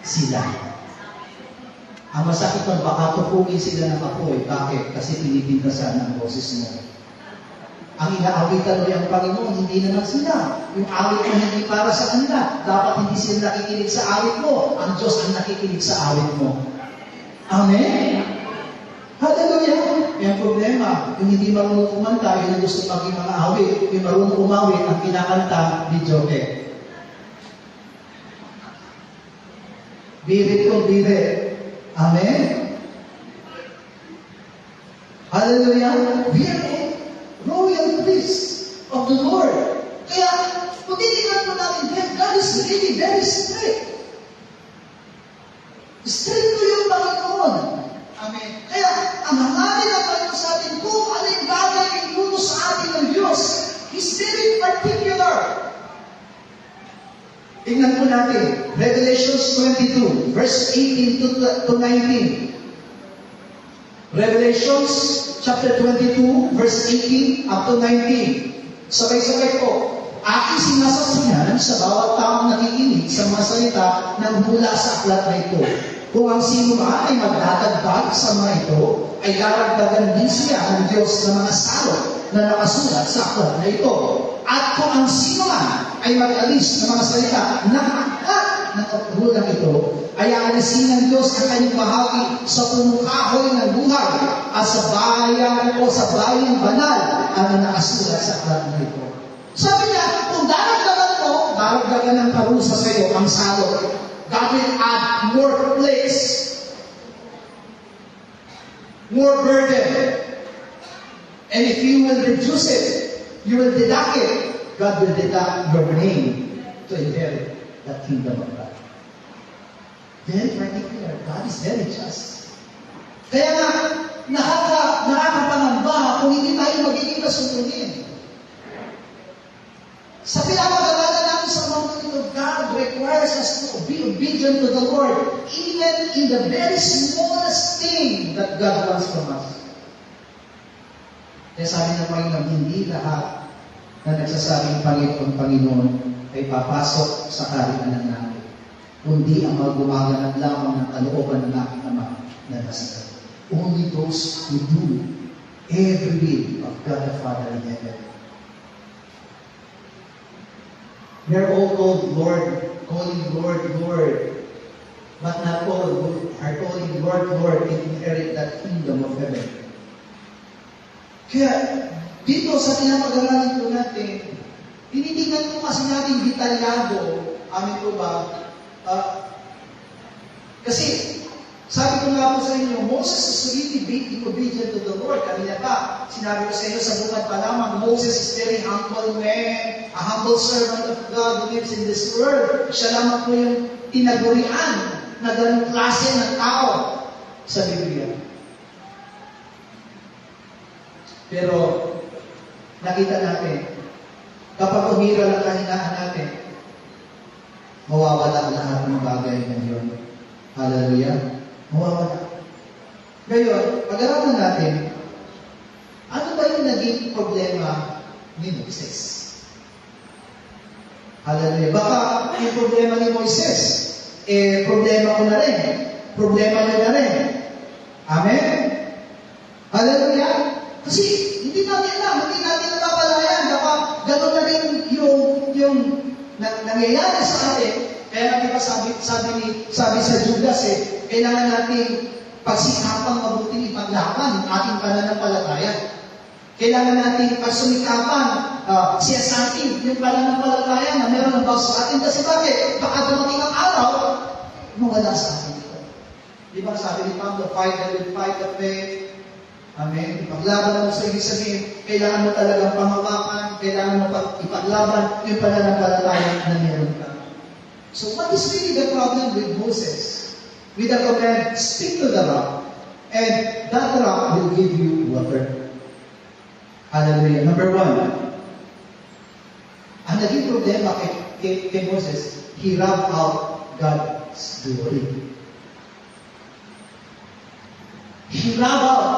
sila. Ang masakit nun, baka tupugin sila ng apoy. Bakit? Kasi pinipintasan ang boses mo. Ang inaawitan mo yung Panginoon, hindi naman sila. Yung awit mo hindi para sa kanila. Dapat hindi sila nakikinig sa awit mo. Ang Diyos ang nakikinig sa awit mo. Amen? Hallelujah! Yung problema, yung hindi marunong kumanta, yung gusto maging mga awit, yung marunong umawit, ang kinakanta, di joke. Birit ko, birit. Amen? Hallelujah! We are royal priests of the Lord. Kaya, kung titignan mo natin, God is really very strict. Strict to yung Panginoon. Amen. Kaya, ang hangarin ng Panginoon sa atin, kung ano yung bagay yung luto sa atin ng Diyos, He's very particular. Tingnan po natin, Revelations 22, verse 18 to 19. Revelations chapter 22, verse 18 up to 19. Sabay-sabay po. Aking sinasaksihan sa bawat taong nakikinig sa mga salita ng mula sa aklat na ito. Kung ang sino man ay magdadagdag sa mga ito, ay daragdagan din siya ng Diyos ng mga salot na nakasulat sa aklat na ito. At kung ang sino man ay mag-alis ng mga salita na aklat ng katululang ito, ay aalisin ng Diyos ang kanyang bahagi sa punong kahoy ng buhay at sa bayan o sa bayang banal ang nakasulat sa aklat na ito. Sabi niya, kung daragdagan mo daragdagan ng parusa sa iyo ang salot. God will add more plagues, more burden. And if you will reduce it, you will deduct it, God will deduct your name to inherit the kingdom of God. Very particular. God is very just. Kaya nga, nakakapangamba kung hindi tayo magiging kasunodin. Sa pinapag-aralan natin sa mga ito, God requires us to be obedient to the Lord, even in the very smallest thing that God wants from us. Kaya sabi ng Panginoon, hindi lahat na nagsasabing Panginoon ay papasok sa kaharian natin, kundi ang mga gumaganap lamang ng kalooban ng aking Ama na nasa langit. Only those who do every will of God the Father in heaven. We are all called Lord, calling Lord, Lord, but not all are calling Lord, Lord, and inherit that kingdom of heaven. Kaya, dito sa pinapag-aralan po natin, tinitingnan po kasi natin detalyado, amin po ba? Kasi, sabi ko nga po sa inyo, Moses is really being obedient to the Lord. Kanina pa, sinabi ko sa inyo sa bukad pa lamang, Moses is very humble man, a humble servant of God who lives in this world. Siya lamang po yung tinagurian na ganung klase ng tao sa Biblia. Pero, nakita natin, kapag umira ang kahinaan natin, mawawala ang lahat ng bagay ngayon. Hallelujah. Mawawala. Ngayon, pag-aralan natin, ano ba yung naging problema ni Moises? Hallelujah. Baka yung problema ni Moises, problema ko na rin. Problema niya na rin. Amen? Hallelujah. Kasi hindi natin alam, hindi natin napapalayan. Baka gano'n na rin yung nangyayari sa atin. Kaya nga diba sabi sa Judas kailangan natin pagsikapang mabuting ipaglaban ang ating pananampalataya. Kailangan natin pagsumikapan, siyasatin yung pananampalataya na meron ng bawas sa atin. Kasi bakit? Baka dumating ang araw, mawala sa atin ito. Diba sabi ni Pablo, fight the faith. Amen. Ipaglaban mo sa ibig sabihin, kailangan mo talagang pamawakan, kailangan mo ipaglaban yung pananampalataya na meron ka. So what is really the problem with Moses? With the command, speak to the rock, and that rock will give you water. Hallelujah. Number one, ang naging problema kay Moses, he rubbed out God's glory. He rubbed out.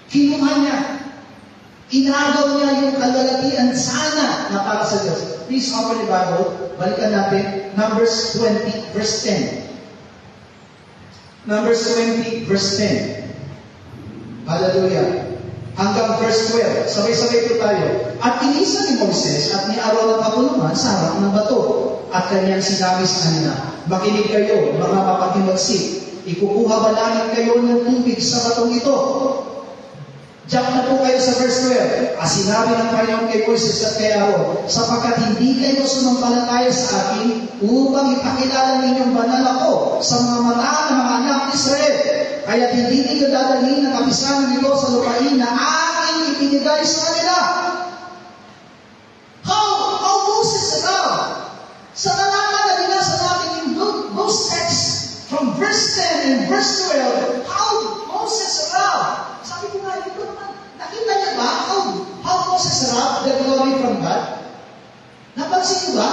Kinuha niya. Inagaw niya yung kalalatian sana na para sa Diyos. Please open the Bible. Balikan natin. Numbers 20, verse 10. Numbers 20, verse 10. Hallelujah. Hanggang verse 12. Sabay-sabay po tayo. At inisa ni Moises at ni Aaron ang kapulungan sa harap ng bato. At kanyang sinabi sa kanila, makinig kayo, mga mapatimagsik. Ikukuha ba namin kayo ng tubig sa batong ito? Diyan na po kayo sa verse 12. Sinabi ng Panginoon kay Moises at kay Aaron, sapagkat hindi kayo sumampalataya sa akin upang ipakilala ninyong banal ako sa mga mata ng mga anak ni Israel. Kaya hindi ninyo dadalhin ang kapisanan nito sa lupain na aking ibinigay sa kanila. How Moses about? Sa nalaman na binasa natin yung those texts from verse 10 and verse 12, how Moses about? Sabi ko nga, nakita niya ba how Moses robbed the glory from God? Napansin niyo ba?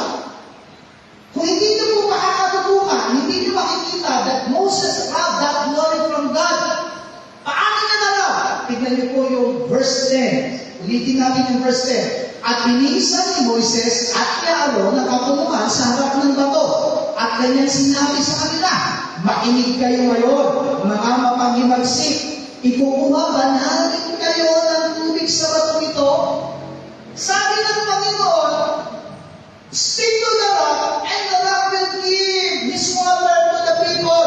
Kung hindi niyo po makakatutukan, hindi niyo makikita that Moses robbed that glory from God, paano niya na-rob? Tignan niyo po yung verse 10. Ulitin natin yung verse 10. At inisan ni Moises at ni Aaron ang kapulungan sa harap ng bato. At kanyang sinabi sa kanila, makinig kayo ngayon, mga mapanghimagsik. Ikukuha ba natin kayo ng tubig sa bato ito? Sabi ng Panginoon, speak to the rock, and the rock will give his water to the people.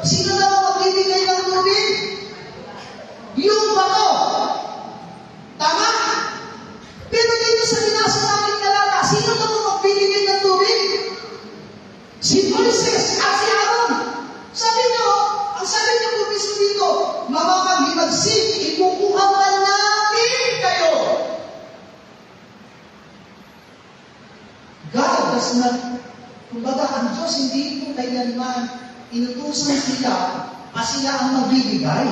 Sino na magbibigay ng tubig? Yung bato. Tama? Pero dito sa binasa natin kalala, sino na magbibigay wagas na, kumbaga, ang Diyos hindi po kailanman inutusan sila sila ang magbibigay.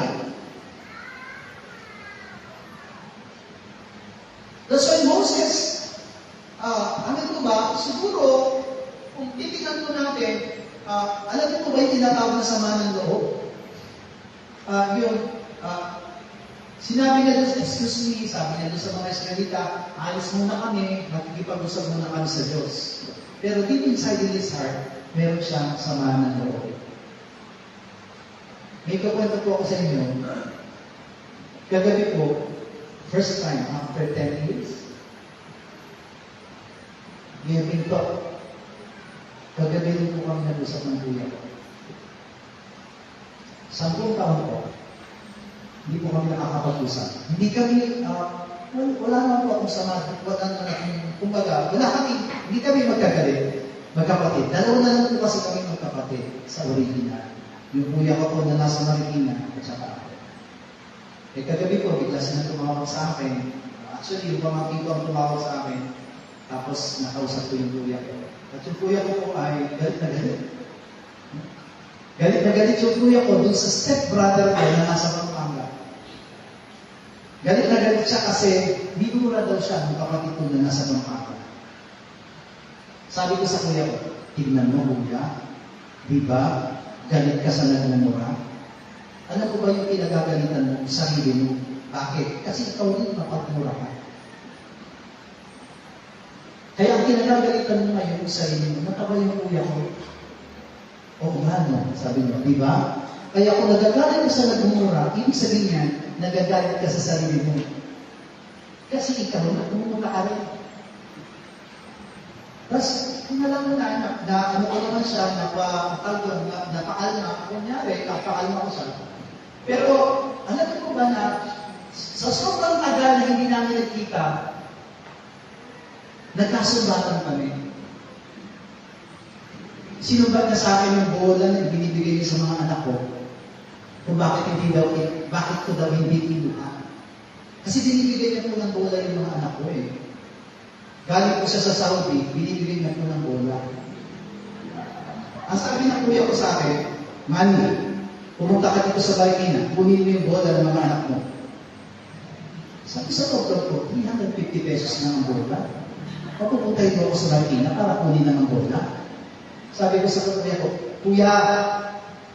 That's why Moses, ano po ba, siguro, kung titignan po natin, alam niyo po ba yung tinatawag na sama ng loob? Sinabi niya doon, excuse me, sabi niya doon sa mga Israelita, alis muna kami, nakikipag-usap muna kami sa Diyos. Pero deep inside in his heart, meron siyang sama ng loob. May kakwento po ako sa inyo. Kagabi po, first time after 10 years, giving talk. Kagabi rin po kami nag-usap ng kuya ko. 10 taon po, hindi po kami nakakapag-usap. Hindi kami, wala naman po akong sama, kumbaga, hindi kami magkapatid. Dalawa na lang po kasi kami magkapatid sa original. Yung kuya ko po na nasa Marikina, at saka ako. Kagabi po, bigla sila tumawag sa akin. Actually, yung pamangkin ko ang tumawag sa akin. Tapos, nakausap ko yung kuya ko. At yung kuya ko po ay galit na galit. Galit na galit yung kuya ko dun sa step-brother ko na nasa Pampanga. Galit na galit siya kasi binura daw siya ng kapatid ko na nasa Pampanga. Sabi ko sa kuya ko, tignan mo kuya, di ba? Galit ka sa nagmumura. Alam ko ba yung pinagagalitan mo, sarili mo? Bakit? Kasi ikaw din mapagmura ka. Kaya ang pinagagalitan mo ngayon, sarili mo, nataba yung kuya ko. Oo nga, no? Sabi niya, di ba? Kaya kung nagagalit ka sa nagmumura, ibig sabihin niya, nagagalit ka sa sarili mo. Kasi ikaw, nagmumura ka rin. Tapos, alam mo na ano ko naman siya, napaalma, kunyari, napaalma ko siya. Pero, alam ko ba na, sa sobrang tagal na hindi namin nagkita, nagkasumbatan kami. Sinumbat na sa akin yung bola na binibigay niya sa mga anak ko, kung bakit ko daw hindi kinuha. Kasi binibigay niya po ng bola yung mga anak ko eh. Galing ko siya sa Saudi, binibigay niya po ng bola. Ang sabi ng kuya ko sa akin, Manny, pumunta ka dito sa Marikina, kunin mo yung bola ng mga anak mo. Sabi sa doktor ko, 350 pesos na ang bola. Papupuntay mo ako sa Marikina para kunin na ng bola. Sabi ko sa kuya ko, kuya,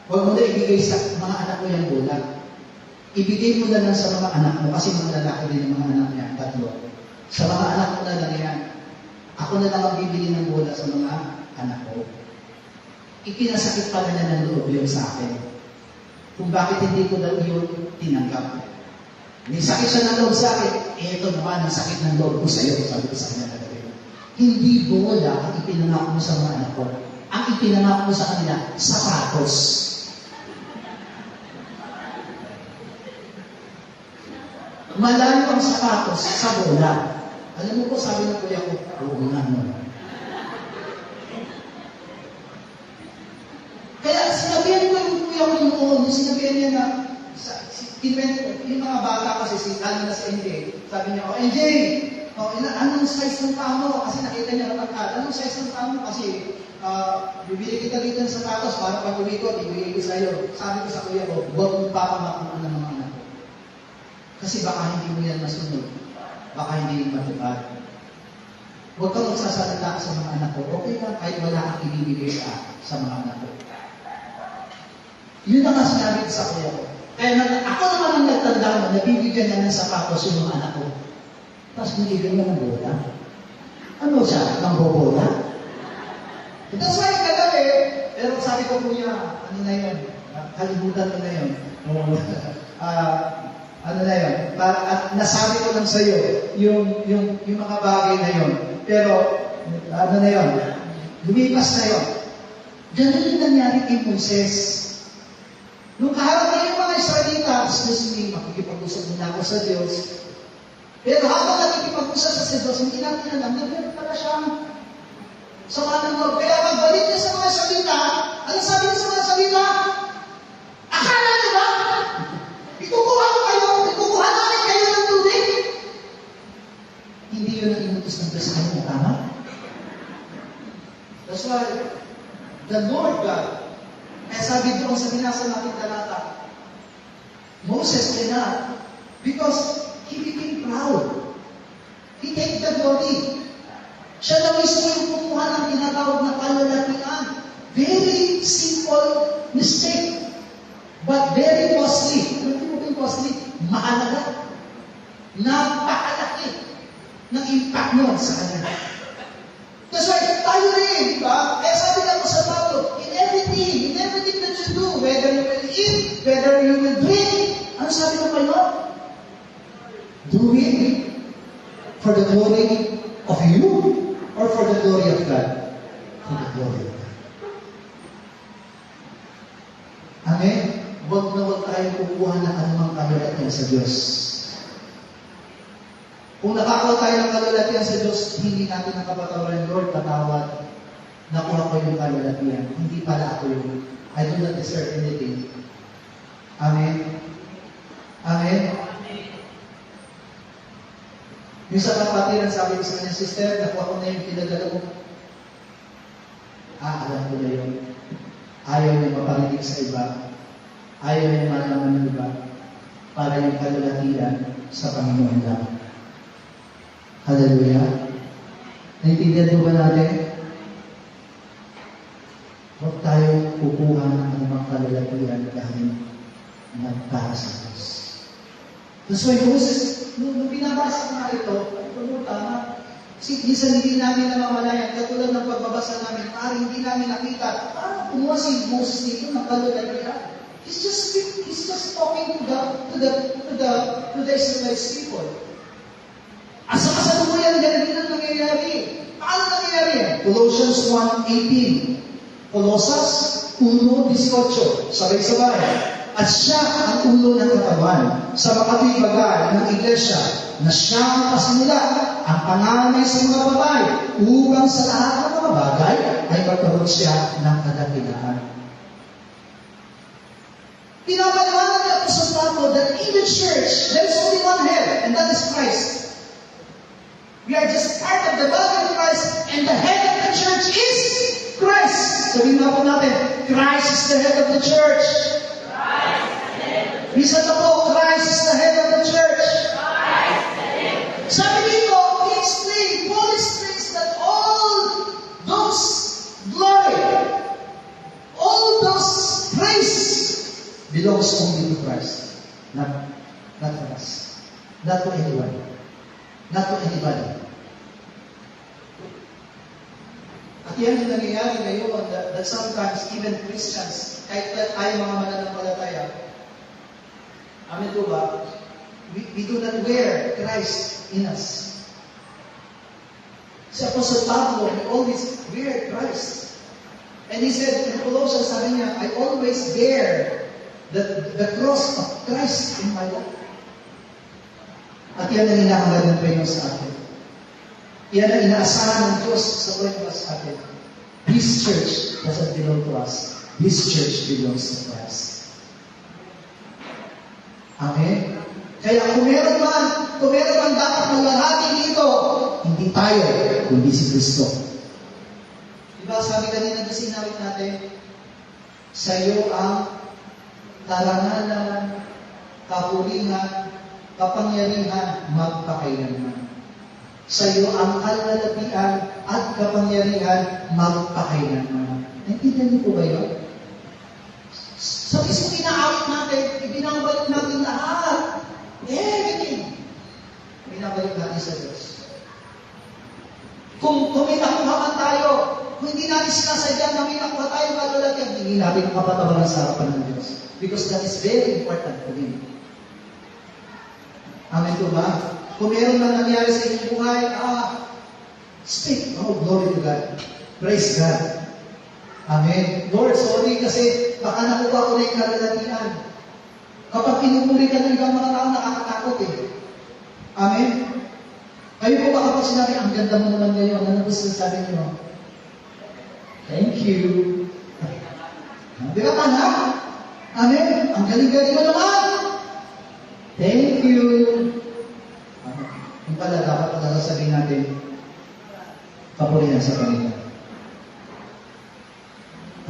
huwag mo na ibigay sa mga anak ko yung bola. Ibigay mo na lang sa mga anak mo, kasi mga lalaki din ang mga anak niya, 3. Sa mga anak ko na lang yan. Ako na lang ang bibili ng bola sa mga anak ko. Ikinasakit pa na niya ng loob yun sa akin. Kung bakit hindi ko daw yun tinanggap. May sakit siya ng loob sa akin. Ito naman ang sakit ng loob ko sa iyo. Sabi ko sa kanya na gawin. Hindi bola ang ipinangako mo sa mga anak ko. Ang ipinangako mo sa kanila, sapatos. Malayo ang sapatos sa bola. Alam mo po, sabi ng kuya ko, oo nga mo. Kaya sinabihan ko yung kuya ko noon, sinabihan niya na, yung mga bata kasi, ano na si NJ, sabi niya, NJ, anong size ng paa mo? Kasi nakita niya kapag, anong size ng paa mo? Kasi, bibili kita dito ng sapatos para pag uwi ko, ibigay ko sa'yo. Sabi ko sa kuya ko, huwag mong papamakuhan ng mga anak ko. Kasi baka hindi mo yan masunod. Baka hindi yung matupad. Huwag kang magsasalita sa mga anak ko. Okay lang, kahit wala kang ibibigay sa mga anak ko. Yun ang sinabi ko sa kuya ko. Kaya ako naman ang nagtanda mo, nabibigyan niya ng sapatos yung mga anak ko. Tapos binigyan niya ng bola. Ano siya? Ng bobola? That's why kagabi, pero sabi ko kuya, ano na yun? Kalimutan ko na yun. Ano na yun? At nasabi ko lang sa'yo yung mga bagay na yun. Pero, ano na yun? Lumipas na yun. Ganun yung nangyari kay Moises. Nung kaharap na yung mga Israelita, excuse me, makikipag-usap muna ako sa Diyos. Pero habang nakikipag-usap sa Diyos, hindi natin alam, nagmeron pala siyang sama ng loob. Kaya magbalik niya sa mga Israelita, ano sabi niya sa mga Israelita? Akala niyo ba? Ikukuha ko kayo, ikukuha namin kayo ng tubig. Hindi yun ang inutos ng Diyos sa kanya, tama? That's why, the Lord God, kaya sabi doon sa binasa natin talata, Moses cannot, because he became proud. He take the glory. Siya na mismo yung kumuha ng tinatawag na kalalakian. Very simple mistake, but very costly. Ano yung costly? Mahalaga. Napakalaki ng impact nun sa kanya. That's why, tayo rin, di ba? Kaya sabi na ko sa Pablo, in everything that you do, whether you will eat, whether you will drink, ano sabi ko kayo? Do it for the glory of you or for the glory of God? For the glory of God. Amen? Huwag na huwag tayo kukuha ng anumang kalulatian sa Diyos. Kung nakakaw tayo ng kalulatian sa Diyos, hindi natin nakapatawaran, Lord, patawad. Nakuha ko yung kalulatian. Hindi pala ako yung, I do not deserve anything. Amen? Amen? Yung sa kapatiran, sabi ko sa kanya, sister, nakuha ko na yung pinagdala mo. Alam ko na yun. Ayaw niya maparinig sa iba. Ayaw niya malaman ng iba. Para yung kalulatian sa Panginoon lang. Hallelujah. Naintindihan mo ba natin? Huwag tayong kukuha ng anumang kalulatian dahil nagpara sa Diyos. That's why Moses, nung binabasa na ito, tama. Kasi minsan hindi namin namamalayan, katulad ng pagbabasa namin, parang hindi namin nakita, parang kumuha si Moses dito ng kalulatian. He's just talking to the Israelites people. Asa kasalukuyan, ganun ang nangyayari. Paano nangyayari yan? Colossians 1:18. Colossus 1:18. Sabay-sabay. At siya ang ulo ng katawan sa makatwibagan ng iglesia na siya ang pasimula, ang panganay sa mga babae, upang sa lahat ng mga bagay ay magkaroon siya ng kadakilaan. Pinapaliwanag niya po sa Pablo that in the church, there is only one head, and that is Christ. We are just part of the body of Christ, and the head of the church is Christ. Sabihin na po natin, Christ is the head of the church. Bisa na po, Christ is the head of the church. Sabi dito, Paul explains that all those glory, all those praise belongs only to Christ. Not to us. Not to anyone. Not to anybody. At yan yung nangyayari ngayon that sometimes even Christians, kahit tayo mga mananampalataya, amin po ba, we do not wear Christ in us. Si Apostle Pablo, he always wear Christ. And he said in Colossians, sabi niya, I always bear the cross of Christ in my life. At yan ang inahangad ng Panginoon sa atin. Yan ang inaasahan ng Diyos sa buhay ko sa atin. This church doesn't belong to us. This church belongs to Christ. Amen? Kaya kung meron man dapat malarati dito, hindi tayo, kundi si Kristo. Diba sabi kanina na sinawit natin, sa iyo ang tarangalan, kapulihan, kapangyarihan, magpakailanman. Sa iyo ang kalalapian at kapangyarihan, magpakailanman. Naintindihan niyo po ba yun? Sa mismo inaawit natin, ibinabalik natin lahat. Everything. Binabalik natin sa Diyos. Kung may nakuha man tayo, kung hindi natin sinasadya na may nakuha tayo kalulatian, hindi natin kapatawaran sa harapan ng Diyos. Because that is very important for Him. Amen po ba? Kung meron man nangyari sa inyong buhay, speak. Oh, glory to God. Praise God. Amen. Lord, sorry kasi baka nakuha ko na yung kalulatian. Kapag pinupuri ka ng ibang mga tao, nakakatakot eh. Amen? Kayo po ba kapag sinabi, ang ganda mo naman ngayon, ano po sinasabi niyo? Thank you. Di ba anak? Amen? Ang galing-galing mo naman. Thank you. Yung pala, dapat pala sabihin natin, papurihan sa Panginoon.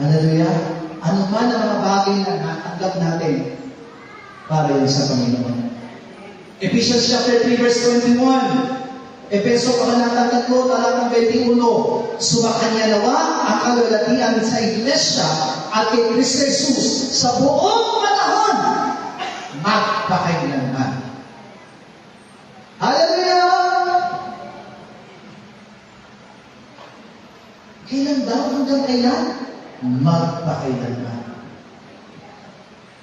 Hallelujah. Ano man ang mga bagay na natanggap natin para yun sa Panginoon. Ephesians chapter 3 verse 21. Efeso Kabanatang 3, talatang 21. Sumakanya nawa ang kalwalatian sa Iglesia at kay Kristo Jesus sa buong panahon magpakailanman. Hallelujah! Kailan daw? Hanggang kailan? Magpakailanman.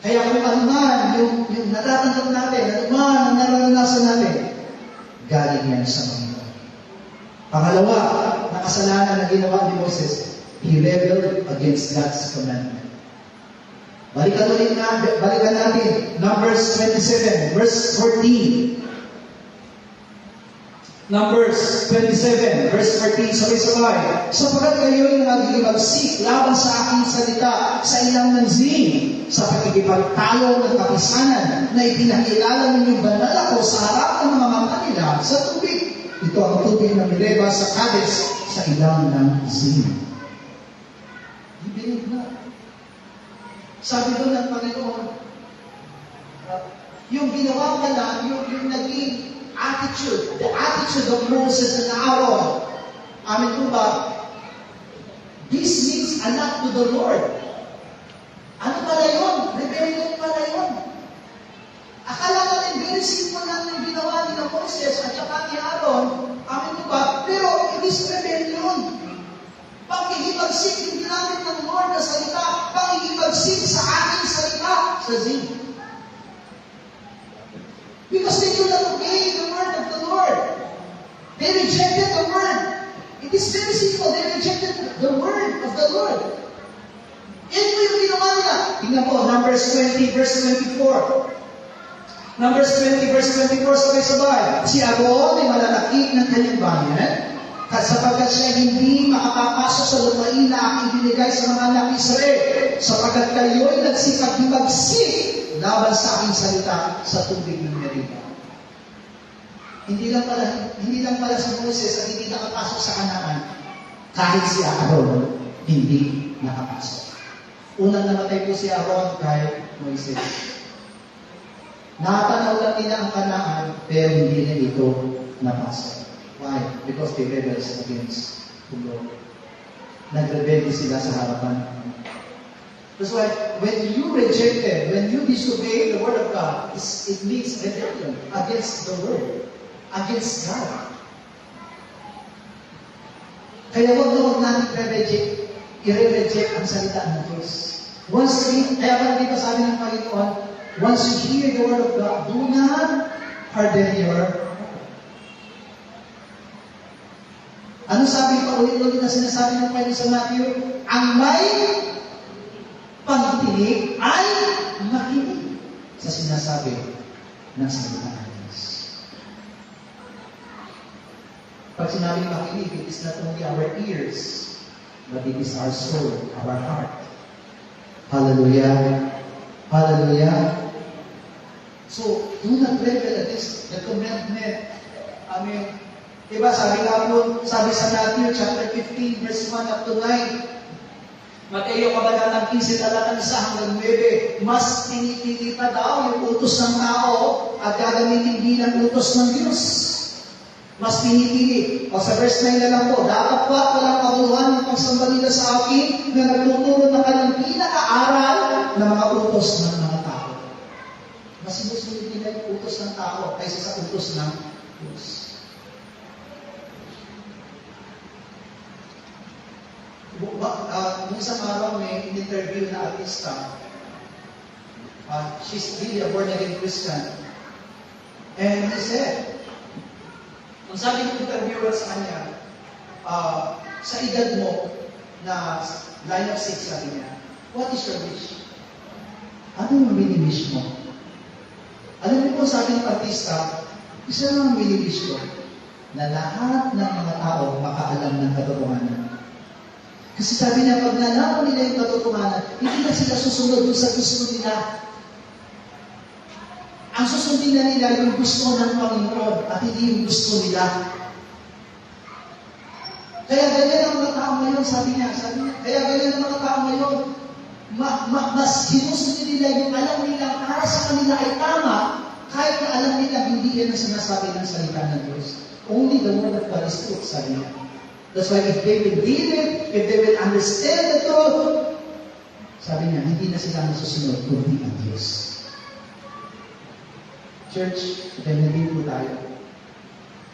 Kaya kung ano man yung natatanggap natin, ano man ang naranasan natin, galing yan sa Panginoon. Pangalawa, na kasalanan na ginawa ni Moses, he rebelled against God's commandment. Balikan natin, Numbers 27, verse 14. Numbers 27, verse 14, sabay-sabay. Sapagat kayo'y nagigibagsik laban sa aking salita sa ilang ng zin, sa pakikipagtalo ng kapisanan na ipinakilala ninyong banal ako sa harap ng mga mata nila sa tubig. Ito ang tubig na Meribah sa Kades sa ilang ng zin. Ibinig na. Sabi doon ng Panginoon, yung ginawa pala, yung naging attitude, the attitude of Moses and Aaron. Amin po ba? This means anak to the Lord. Ano pala yun? Rebellion pala yun. Akala natin very simple lang yung ginawa ni Moses at saka ni Aaron. Amin po ba? Pero it is rebellion. Pagkikipagsik yung ginamit ng Lord na salita, pagkikipagsik sa aking salita sa zin. Because they do not obey the word of the Lord. They rejected the word. It is very simple. They rejected the word of the Lord. Yan po yung ginawa nila. Tingnan po, Numbers 20, verse 24. Numbers 20, verse 24, sabay-sabay. Si Aaron ay malalakip ng kanyang bayan, sapagkat siya hindi makapapasok sa lupain na aking binigay sa mga anak ni Israel, sapagkat kayo'y nagsipag-ibagsik laban sa aking salita sa tubig ng Meribah. Hindi lang pala si Moses ang hindi nakapasok sa Kanaan, kahit si Aaron hindi nakapasok. Unang namatay po si Aaron kay Moises. Nakatanaw lang nila ang Kanaan, pero hindi na ito napasok. Why? Because they rebelled against the Lord. Nagrebelde sila sa harapan. That's why when you rejected, when you disobey the word of God, it means rebellion against the word, against God. Kaya huwag natin i-reject ang salita ng Diyos. Kaya dito sabi ng Panginoon, once you hear the word of God, do not harden your heart. Ano sabi pa ulit-ulit na sinasabi ng Panginoon sa Matthew? Ang may pagtinig ay makinig sa sinasabi ng salita ng Diyos. Pag sinabing makinig, it is not only our ears, but it is our soul, our heart. Hallelujah. Hallelujah. So, do not rebel against the commandment. Diba, sabi sa Matthew chapter 15, verse 1 up to 9, Mateo Kabanatang 15, talatang 1 hanggang 9, mas pinipili pa daw yung utos ng tao at gagamitin bilang utos ng Diyos. Mas pinipili. O sa verse 9 na lang po, dapat pa walang kabuluhan ng pagsamba nila sa akin na nagtuturo ng kanilang pinaka-aral ng mga utos ng mga tao. Mas sinusunod nila yung utos ng tao kaysa sa utos ng Diyos. Nung isang araw may interview na artista. She's really a born-again Christian. And he said, ang sabi ng interviewer sa kanya, sa edad mo na line of 6, sabi niya, what is your wish? Ano yung mini-wish mo? Alam niyo po, sabi ng artista, isa lang ang mini-wish ko, na lahat ng mga tao makaalam ng katotohanan. Kasi sabi niya, pag nalaman nila yung katotohanan, hindi na sila susunod sa gusto nila. Ang susundin na nila yung gusto ng Panginoon at hindi yung gusto nila. Kaya ganyan ang mga tao ngayon, sabi niya, kaya ganyan ang mga tao ngayon, mas sinusunod nila yung alam nila para sa kanila ay tama, kahit na alam nila hindi yan ang sinasabi ng salita ng Diyos. Only the word of God is truth, sabi niya. That's why if they will believe it, if they will understand the truth, sabi niya, hindi na sila nasusunod kundi ang Diyos. Church, ganyan din po tayo.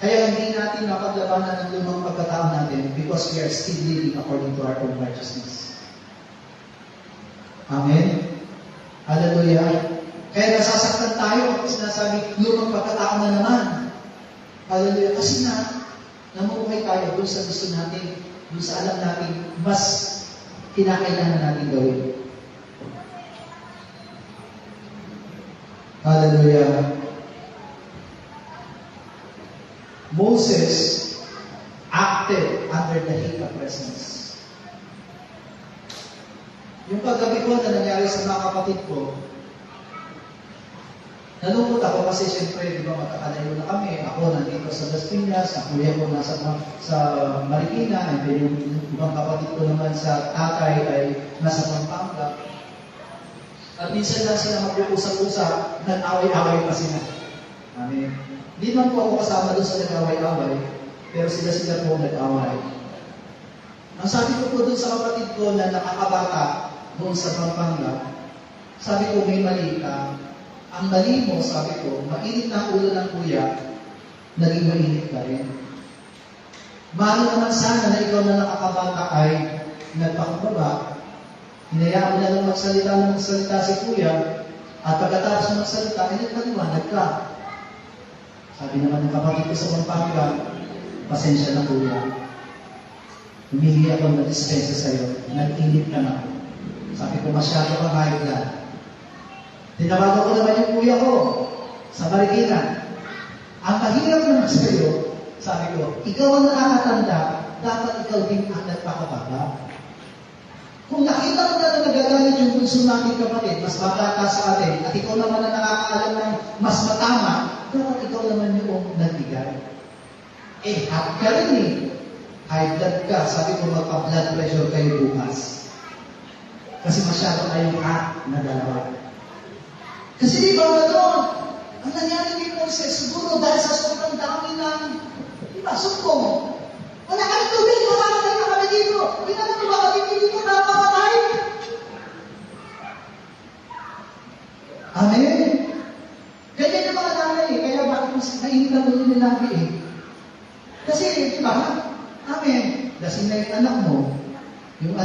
Kaya hindi natin mapaglabanan ng lumang pagkatao natin because we are still living according to our own righteousness. Amen? Hallelujah. Kaya nasasaktan tayo at sinasabi, lumang pagkatao na naman. Hallelujah. Kasi namumuhay tayo doon sa gusto natin, doon sa alam natin, mas kinakailangan natin gawin. Hallelujah. Moses acted under the heat of presence. Yung paggabi ko na nangyari sa mga kapatid ko, nalungkot ako kasi siyempre, di ba, magkakalayo na kami. Ako nandito sa Las Piñas, ang kuya ko nasa Marikina, and then yung ibang kapatid ko naman sa tatay ay nasa Pampanga. At minsan lang sila mag-usap-usap, nag-away-away pa sila. Amen. Hindi man po ako kasama doon sa nag-away-away, pero sila po nag-away. Ang sabi ko po doon sa kapatid ko na nakakabata doon sa Pampanga, sabi ko, may mali ka. Ang mali mo, sabi ko, mainit na ulo ng kuya, naging mainit ka rin. Mano naman sana na ikaw na nakakabata ay nagpakababa, hinayaan mo na lang magsalita si kuya, at pagkatapos ng magsalita, ay nagpaliwanag ka. Sabi naman ng kapatid ko sa Pampanga, pasensya na kuya. Humingi ako ng dispensa sa'yo, nag-init ka na. Sabi ko, masyado kang high blood. Tinawagan ko naman yung kuya ko sa Marikina. Ang mahirap naman sa'yo, sabi ko, ikaw ang nakakatanda, dapat ikaw din ang nagpakababa. Kung nakita mo na nagagalit yung bunso natin kapatid, mas bata ka sa atin, at ikaw naman na nakakaalam ng mas matama, dapat ikaw naman yung nagbigay. Hot ka rin eh. High blood ka, sabi ko magpa-blood pressure kayo bukas. Kasi masyado kayong hot na dalawa. Kasi di ba gano'n? Ang nangyari kay Moses, siguro dahil sa sobrang dami ng, di ba, sumpong. Wala kami tubig, mamamatay na kami dito. Hindi naman ba kami dito napamatay? Amen? Ganyan yung mga nanay eh. Kaya bakit mas mainit ang ulo nila eh? Kasi, di ba? Amen. Lasing na yung anak mo. Yung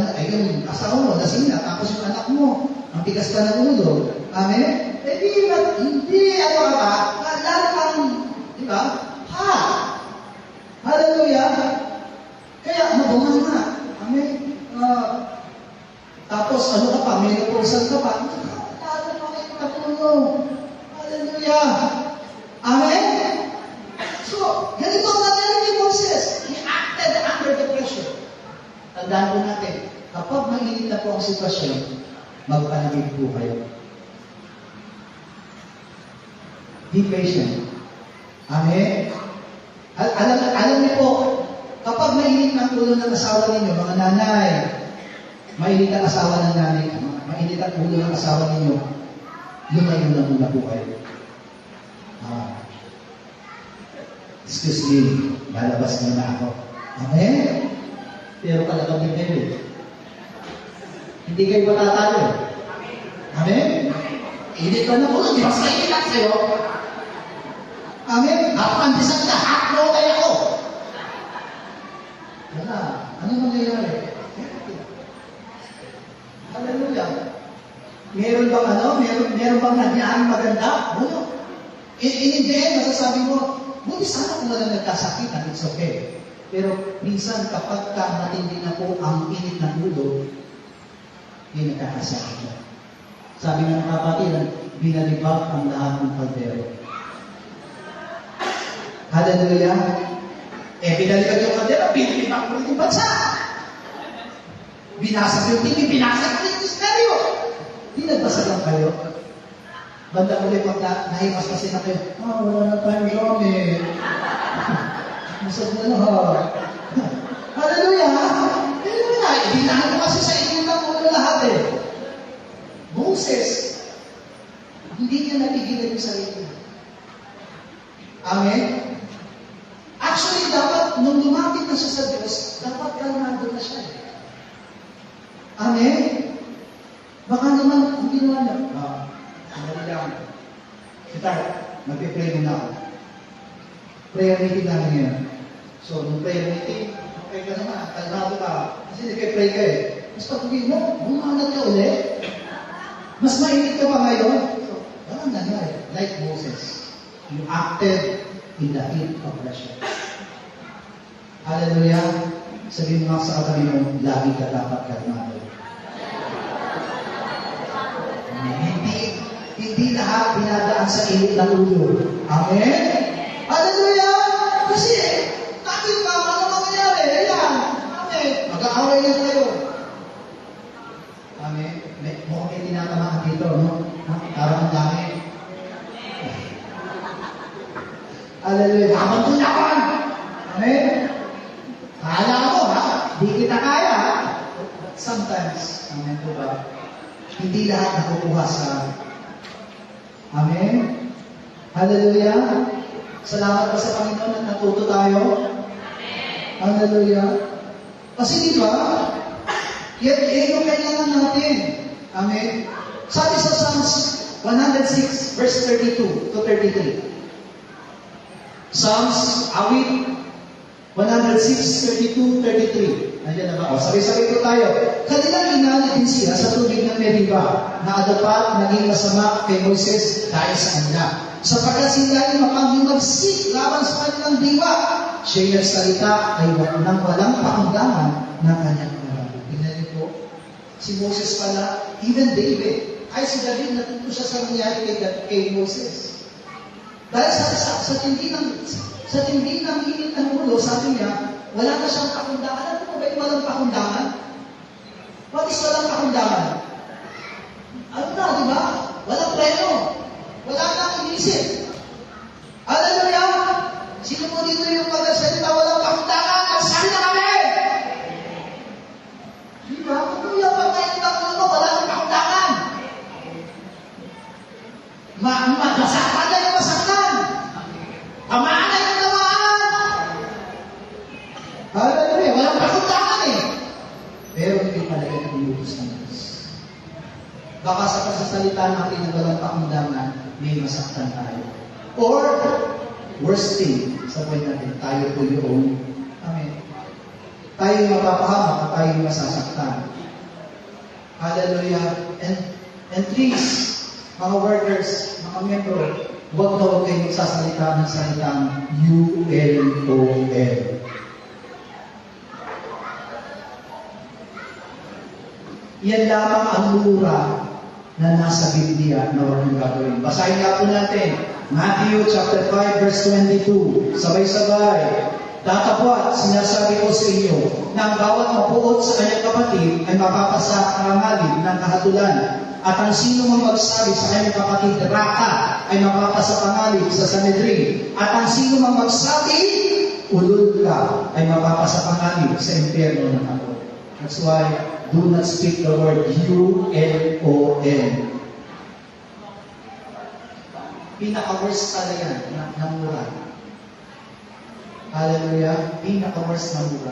asawa mo, lasing na. Tapos yung anak mo, ang tigas ka ng ulo. Amen? Hindi, ano ka ba? Lalo kang, di ba? Ha! Hallelujah! Kaya, mabungan na. Amen? Tapos, ano ka pa? May napursal ka pa. Lalo pa kayo katulong. Hallelujah! Amen? So, ganito ang nangyari ni Moses. He acted under the pressure. Tandaan po natin, kapag mainit na po ang sitwasyon, magpanamig po kayo. Be patient. Amen? Alam niyo po, kapag mainit ang ulo ng asawa ninyo, mga nanay, mainit ang asawa ng nanay, mainit ang ulo ng asawa ninyo, lumayo na muna po kayo. Excuse me, lalabas muna ako. Amen? Pero talagang may bebe. Hindi kayo matatalo. Amen? Init ka na po, di ba sa ilan sa'yo? Amen? Napandisan ka, haklo kayo ko. Wala. Ano mangyayari? Hallelujah. Meron bang nangyari maganda? Wala. In the end, masasabi mo, buti sana kung wala nagkasakitan, it's okay. Pero minsan kapag matindi na po ang init ng ulo, hindi nagkakasakit na. Sabi ng kapatiran, binalibak ang lahat ng kaldero. Hallelujah! Binalibak yung kaldero, binalibak mo yung bansa. Binasag yung TV, binasag yung ministeryo. Hindi nagbasag lang kayo. Banda ulit pag nahimas kasi na kayo, wala na tayong gamit. Masag na lahat. Hallelujah! start, magpe-pray muna ako. Prayer meeting namin ngayon. So, nung prayer meeting, okay ka naman, kalmado ka. Kasi nagpe-pray ka eh. Mas pag-uwi mo, bumanat ka ulit. Mas mainit ka pa ngayon. So, walang nangyari. Like Moses, you acted in the heat of pressure. Hallelujah. Sabihin mo nga sa katabi mo, lagi ka dapat kalmado. Hindi lahat pinadaan sa init ng ulo. Amen? Hallelujah! Kasi, natin ka, ano mangyayari? Ayan. Amen. Mag-aaway yan kayo. Amen? Mukhang may tinatamaan dito, no? Parang ang dami. Hallelujah. Habang tunakan! Amen? Kala mo, ha? Di kita kaya, ha? But sometimes, amen po ba? Hindi lahat nakukuha sa Amen? Hallelujah! Salamat pa sa Panginoon at natuto tayo. Amen. Hallelujah! Kasi di ba, yan yung kailangan natin. Amen? Sabi sa Psalms 106, verse 32 to 33. Psalms, awit, 106, 32, 33. Nandiyan na ba? O, sabi-sabi ko tayo. Kanilang inalitin sila sa tubig ng Meriba, na adapat naging masama kay Moises dahil sa kanila. Sapagkat sila ay mapanghimagsik laban sa kanilang diwa. Siya'y nagsalita ay walang pakundangan ng kanyang mga. Tingnan niyo po, si Moses pala, even David, ay si David natuto siya sa nangyari kay Moses. Dahil sa tindi ng init ng ulo, sabi niya, wala na siyang pakundangan. Alam mo ba yung walang pakundangan? What is walang pakundangan? Ano na, di ba? Walang preno. Wala nang inisip. Hallelujah! Sino mo dito yung magsalita walang pakundangan? Nagsabi na kami! Di ba? Kung yung pagkain ng ulo, wala nang pakundangan. Masaktan na yung masaktan. Tamaan na yung tamaan. Hallelujah! Walang pakundangan eh. Pero hindi pala yan ang inutos ng Diyos. Baka sa kasasalita natin na walang pakundangan, may masaktan tayo. Or, worst thing, sa point natin, tayo po yung, amen, tayo yung mapapahamak at tayo yung masasaktan. Hallelujah! And please, mga workers, mga membro, huwag na huwag kayo magsasalita ng salitang U-L-O-L. Yan lamang ang lura na nasa Biblia na huwag nang gagawin. Basahin nga po natin. Matthew chapter 5 verse 22. Sabay-sabay. Datapwat, sinasabi ko sa inyo, na ang bawat mapuot sa kanyang kapatid ay mapapasa karangalin ng kahatulan. At ang sino mang magsabi sa kanyang kapatid, raka, ay mapapasa pangalin sa Sanhedrin. At ang sino mang magsabi, ulul ka, ay mapapasa pangalin sa impyerno ng ako. That's why, do not speak the word U-L-O-L. Pinaka-worst pala yan ng mura. Hallelujah. Pinaka-worst na mura.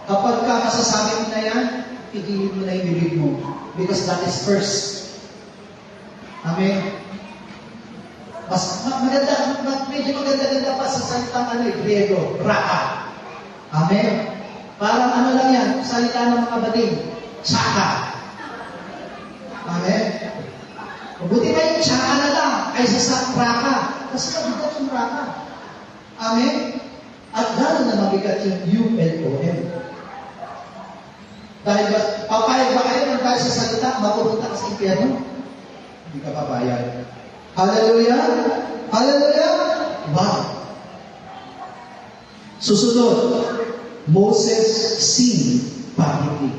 Kapag ka masasabi mo na yan, tigilin mo na yung bibig mo. Because that is first. Amen. Medyo maganda-ganda pa sa salitang Griego, raka. Amen. Parang ano lang yan, salita ng mga bading. Tsaka. Amen? Mabuti ba yung tsaka na lang kaysa sa raka? Kasi mabigat yung raka. Amen? At lalo na mabigat yung U-L-O-M. Dahil ba, papayag ba kayo ng dahil sa salita, mapupunta ka sa impyerno? Hindi ka papayag. Hallelujah! Hallelujah! Wow! Susunod, Moses sinned publicly.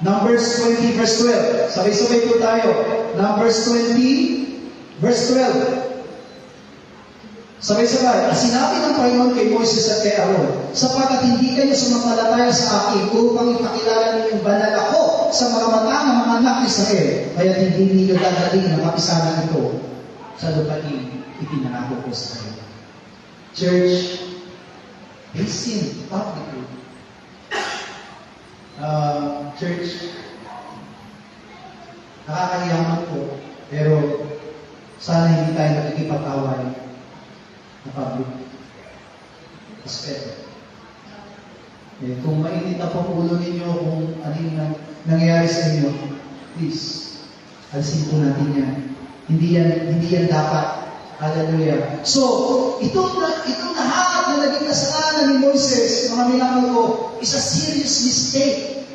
Numbers 20 verse 12. Sabay-sabay po tayo. Numbers 20 verse 12. Sabay-sabay. Sinabi ng Panginoon kay Moses at kay Aaron, sapagkat hindi kayo sumampalataya sa akin upang ipakilala ninyong banal ako sa mga mata ng mga anak ni Israel, kaya hindi ninyo dadalhin ang kapisanan ito sa lupain ipinangako ko sa kayo. Church, they sinned publicly. Church, nakakahiyaman po, pero sana hindi tayo nakikipag ipataway na public respeto. Kung mainit na po ulo ninyo kung ano yung nangyayari sa inyo, please, alisin po natin yan. Hindi yan dapat. Hallelujah. So, itong lahat na naging kasalanan ni Moises, mga minamahal ko, is a serious mistake.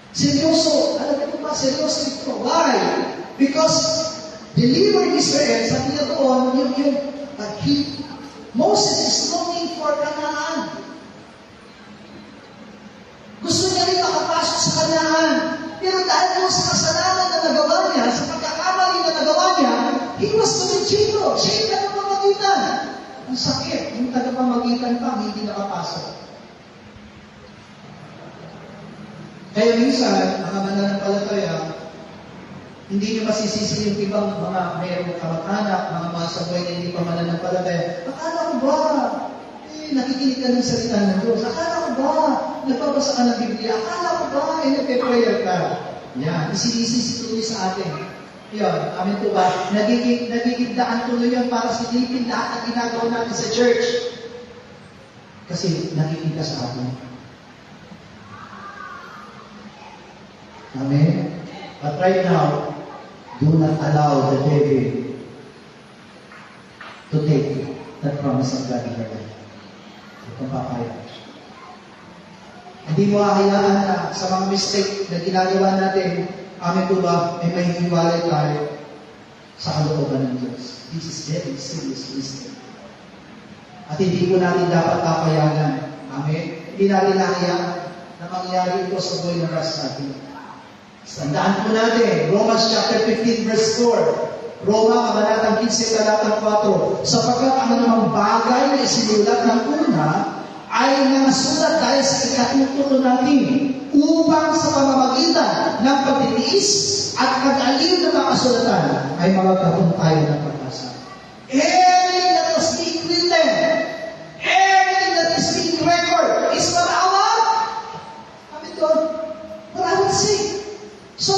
Seryoso. Alam niyo ba? Seryoso ito. Why? Because delivering Israel, sabi niya doon, Moses is looking for Canaan. Gusto niya rin makapasok sa Canaan. Pero dahil mo sa kasalanan na nagawa niya, sa pagkakamali na nagawa niya, he was the mediator. Siya yung tagapamagitan. Ang sakit, yung tagapamagitan pa, hindi nakapasok. Kaya minsan, mga mananampalataya, hindi niyo masisisi yung ibang mga mayroong kamag-anak, mga masabay na hindi pa mananampalataya. Akala ko ba, nakikinig ka ng salita ng Diyos. Akala ko ba, nagbabasa ka ng Biblia. Akala ko ba, nagpe-prayer ka. Yan, isinisisi tuloy sa atin. Yan, amin po ba? Nagigigdaan tuloy yan para silipin lahat ang ginagawa natin sa church. Kasi nakikita sa atin. Amen? But right now, do not allow the devil to take that promise of God in your life. Kung papayag. Hindi mo ahayaan na sa mga mistake na ginagawa natin, amin po ba, may mahihiwalay tayo sa kalooban ng Diyos. This is very serious mistake. At hindi po natin dapat papayagan. Amen? Hindi natin ahayaan na mangyari ito sa buhay ng ras natin. Tandaan po natin, Romans chapter 15 verse 4. Roma, kabanatang 15, talatang 4. Sapagkat ang namang bagay na isinulat ng una ay nasulat dahil sa ikatutulo natin upang sa pamamagitan ng pagtitiis at pag-aliw ng mga kasulatan ay magkakaroon tayo ng pag-asa. Everything that was being written, everything that is being recorded is for our, for our sake. So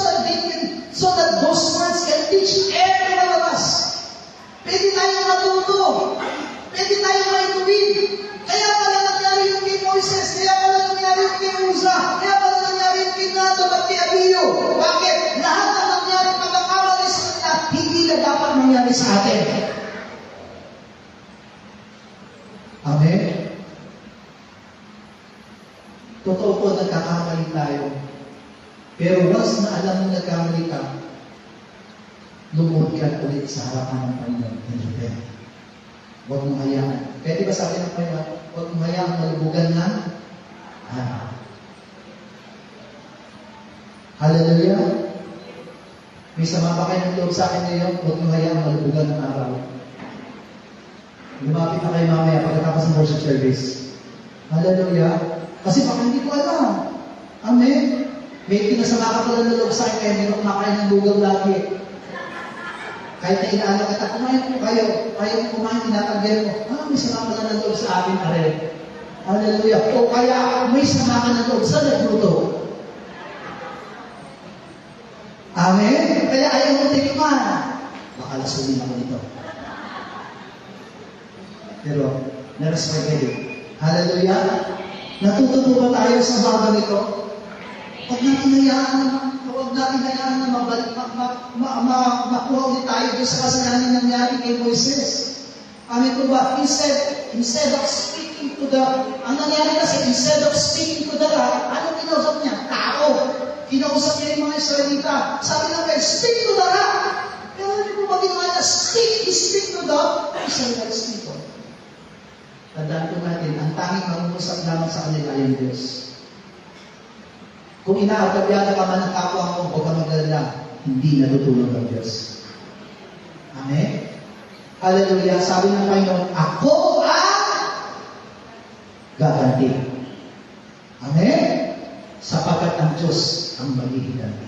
that those words can teach every one of us. Pwede tayong matuto. Pwede tayong maituwid. Kaya pala nangyari yung kay Moises. Kaya pala nangyari yung kay Uza. Kaya pala nangyari yung kay Nato at kay Abiyo. Bakit? Lahat na nangyari pagkakamali sa kanila, hindi na dapat nangyari sa atin. Amen? Totoo po, nagkakamali tayo. Pero once na alam mo nagkamali ka, lumuhod ka ulit sa harapan ng Panginoon. Hindi. Huwag mong hayaan. Pwede ba sabi ng Panginoon, huwag mong hayaan malubugan ng araw. Hallelujah! May sama ba kayo ng loob sa akin ngayon? Huwag mong hayaan malubugan ng araw. Lumapit na kayo mamaya pagkatapos ng worship service. Hallelujah! Kasi baka hindi ko alam. Amen? May pinasama ka pala ng loob sa akin kaya hindi ko kumakain ng lugaw lagi. Kahit na inaano kita, kumain po kayo. Ayaw mo kumain, tinatanggal mo. May sama pala ng loob sa akin, pare. Hallelujah. O kaya, may sama ka ng loob sa nagluto. Amen? Kaya ayaw mo tikman. Baka lasulin ako dito. Pero, na-respect kayo. Hallelujah. Natututo ba tayo sa bagay ito? Huwag natin hayaan na mabalik, makuha ulit tayo doon sa kasalanan na nangyari kay Moises. Amin po ba? Instead of speaking to the, ang nangyari kasi, instead of speaking to the rock, ano kinausap niya? Tao. Kinausap niya yung mga Israelita. Sabi na kayo, speak to the rock. Pero hindi po ba ginawa niya, speak to the Israelites people. Tandaan po natin, ang tanging mangungusap lamang sa kanila ay ang Diyos. Kung inaagabyada ka man ng kapwa mo, huwag ka mag-alala, hindi natutulog ang Diyos. Amen? Hallelujah. Sabi ng Panginoon, ako ang gaganti. Amen? Sapagkat ang Diyos ang maghihiganti.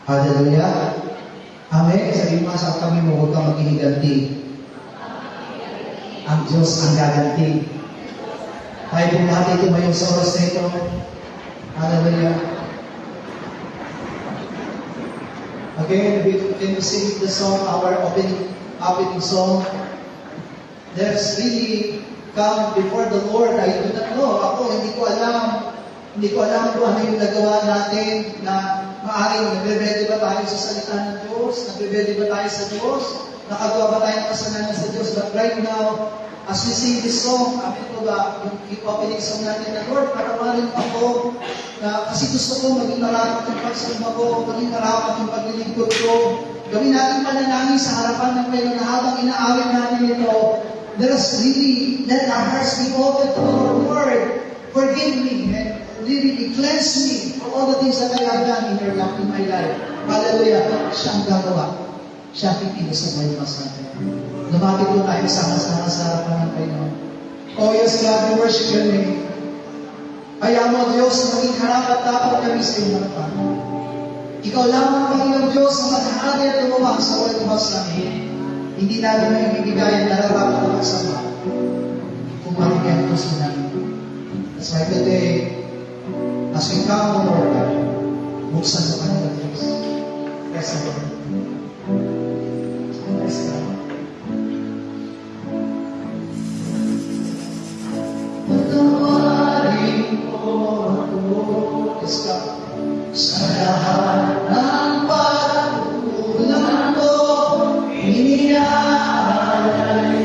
Hallelujah. Amen? Sabi mo sa kami mo, huwag kang maghihiganti. Ang Diyos ang gaganti. Tayo po natin tumayo sa oras na ito. Hallelujah. Again, we can sing the song, our opening song. Let's really come before the Lord. I do not know. Ako, hindi ko alam kung ano yung nagawa natin na maaaring nagre-ready ba tayo sa salita ng Diyos? Nagre-ready ba tayo sa Diyos? Nakagawa ba tayo ng kasalanan sa Diyos? But right now, as we sing this song, amin ko ba, yung opening song natin na, Lord, patawarin mo ako, kasi gusto ko maging marapat yung pagsamba ko, maging marapat yung paglilingkod ko. Gawin natin panalangin sa harapan ng Panginoon na habang inaawit natin ito, let us really let our hearts be open to our Lord. Forgive me and really cleanse me from all the things that I have done in my life. Hallelujah. Siya ang gagawa. Siya ang pipili sa buhay mas natin. Lumapit po tayo sama-sama sa harapan ng Panginoon. Oh yes, God, we worship your name. Kaya mo, Diyos, na maging harapat dapat kami sa iyong harapan. Ikaw lamang, Panginoon Diyos, na maghahari at lumawak sa buhay mas namin. Hindi namin may ibigay ang nararapat na magsama kung maraming ang puso namin. That's why today, as we come, Lord God, buksan sa kanila, Diyos. Bless the Lord. Bless God. Patawarin mo ako, yes God, sa lahat ng pagkukulang ko, iniaalay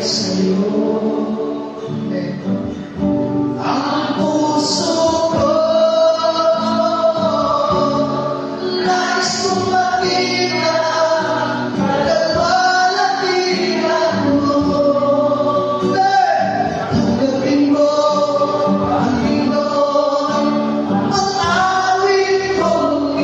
sa'yo. Ang puso ko, nais kong makita kalwalatian mo. Tanggapin mo ang Panginoon, ang awit kong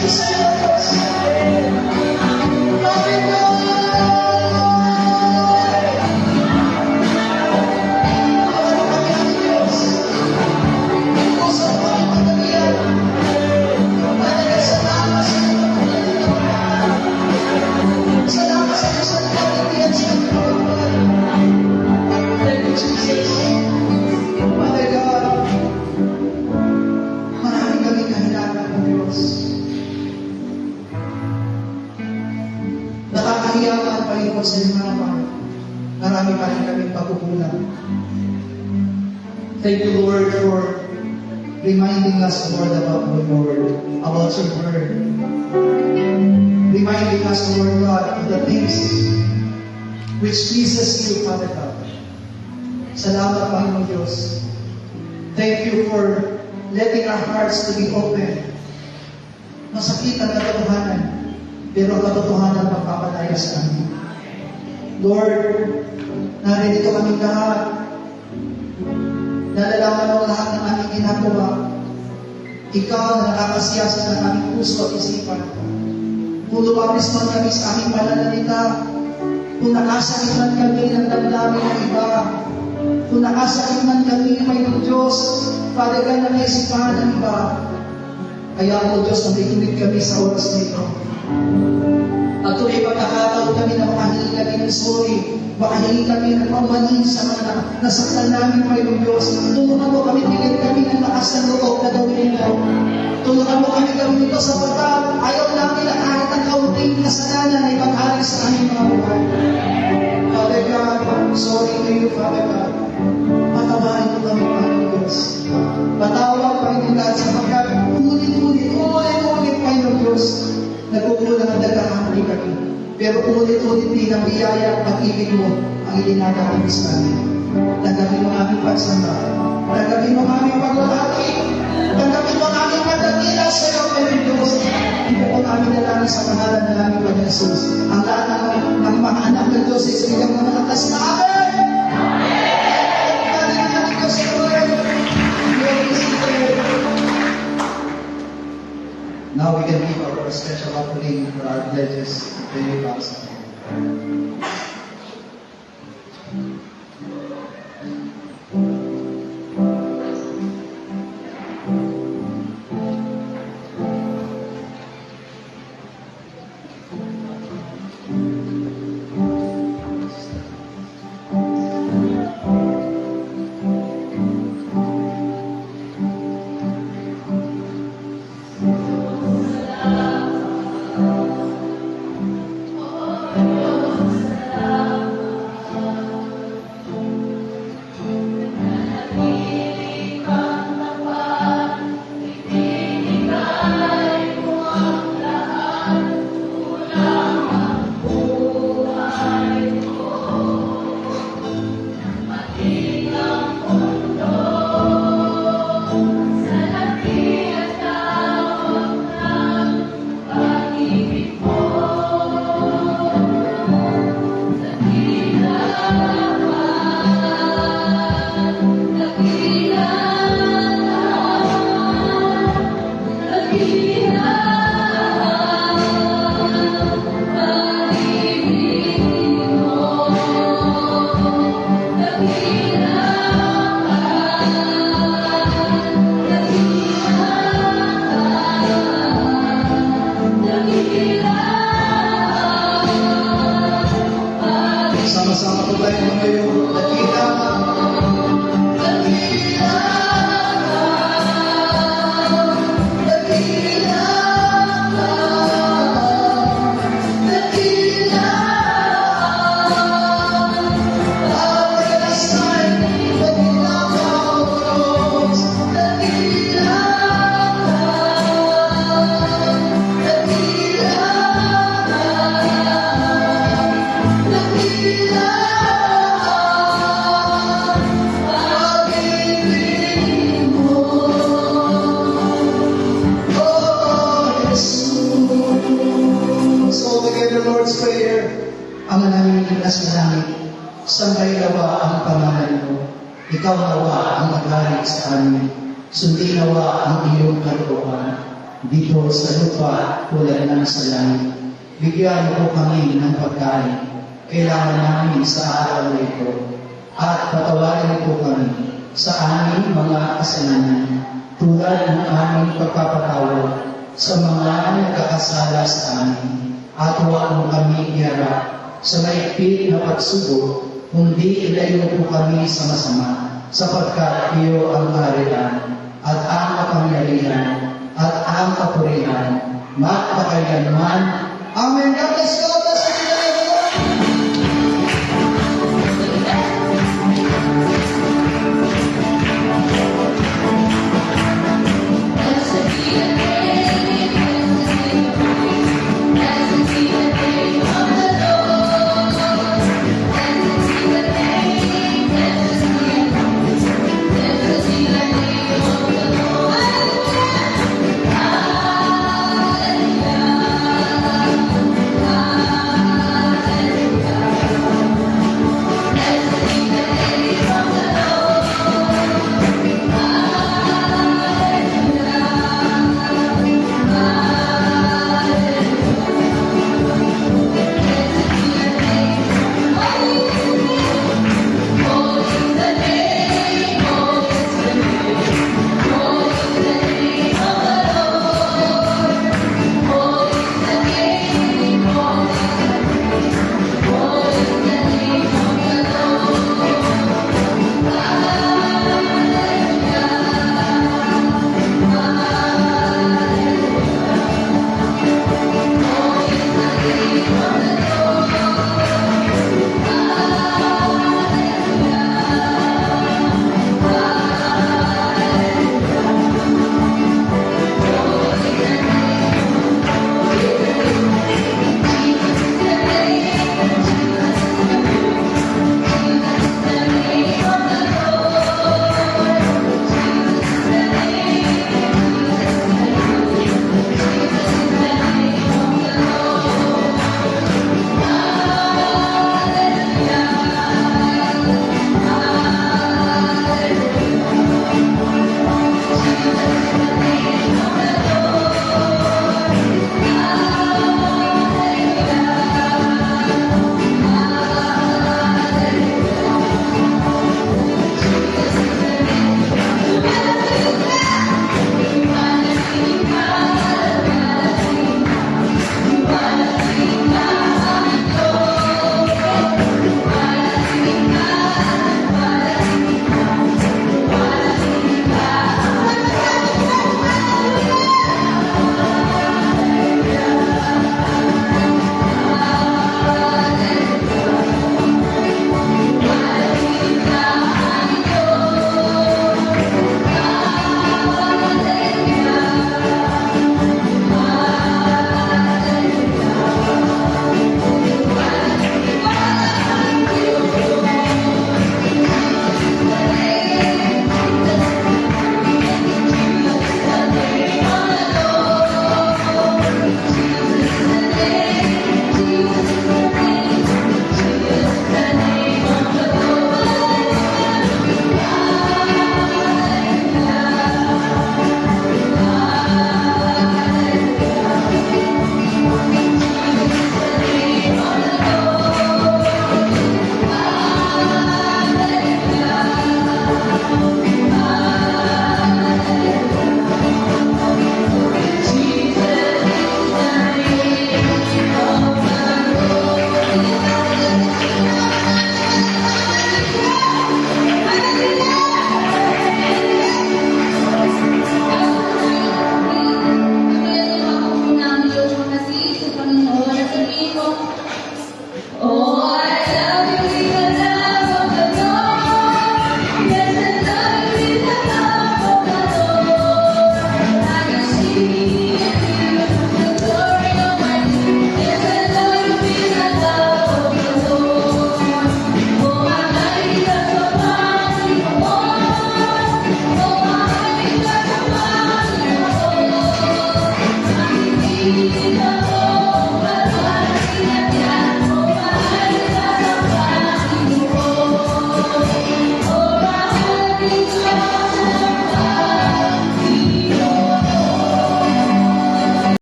sa iyo, Diyos. Nakakahiyakan pa rin po sa mga marami pa rin kami pagkukulang. Thank you, Lord, for reminding us, Lord, about your word, about your word. Reminding us, Lord God, of the things which pleases you, Father God. Salamat, Panginoon Diyos. Thank you for letting our hearts to be open. Masakit ang katotohanan, pero ang katotohanan magpapalaya sa amin. Lord, naririto kami lahat. Nalalaman mo lahat ng aming ginagawa. Ikaw na nakakasiyasa ng aming puso at isipan. Kung lumabis man kami sa aming pananalita, kung nakasakit man kami ng damdamin ng iba, kung nakasakit man kami, Panginoon Diyos, Father God, ng isipan ng iba, kaya mo, Diyos, nagtitubig kami sa oras nito. At kung may pagkakataon kami na makahingi kami ng sorry, makahingi kami ng pamanin sa mga nasaktan namin, Panginoon Diyos, tulungan mo kami, bigyan kami ng lakas ng loob na gawin ito. Tulungan mo kami gawin ito sapagkat ayaw namin na kahit ang kaunting kasalanan ay maghari sa aming mga buhay. Father God, sorry to you, Father God. Patawarin mo kami, Panginoon Diyos. Patawag, Panginoon God, sapagkat ulit-ulit, Panginoon Diyos, nagkukulang ang nagkakamali kami. Pero ulit-ulit din ang biyaya at pag-ibig mo ang ilinagawa sa amin. Tanggapin mo ang aming pagsamba. Tanggapin mo ang aming paglalaki. Tanggapin mo ang aming pagdakila sa iyo, Panginoon Diyos. Ito po aming dalangin sa pangalan ng aming Panginoon Jesus. Ang lahat ng mga anak ng Diyos ay sinigang mga atas na amin. Now we can give our special offering for our pledges. Very fast. Sama-sama po tayo ngayon. Lord's Prayer, Ama namin iligtas na langit, sambay nawa ang pangalan mo, ikaw nawa ang naghari sa amin, sundin nawa ang iyong kalooban, dito sa lupa tulad ng sa langit. Bigyan mo po kami ng pagkain kailangan namin sa araw na ito, at patawarin po kami sa aming mga kasalanan tulad ng aming pagpapatawad sa mga nagkakasala sa amin, at huwag mo kami iharap sa maigpit na pagsubok, kundi ilayo po kami sa masama, sapagkat iyo ang kaharian at ang kapangyarihan at ang kapurihan magpakailanman. Amen. God bless you.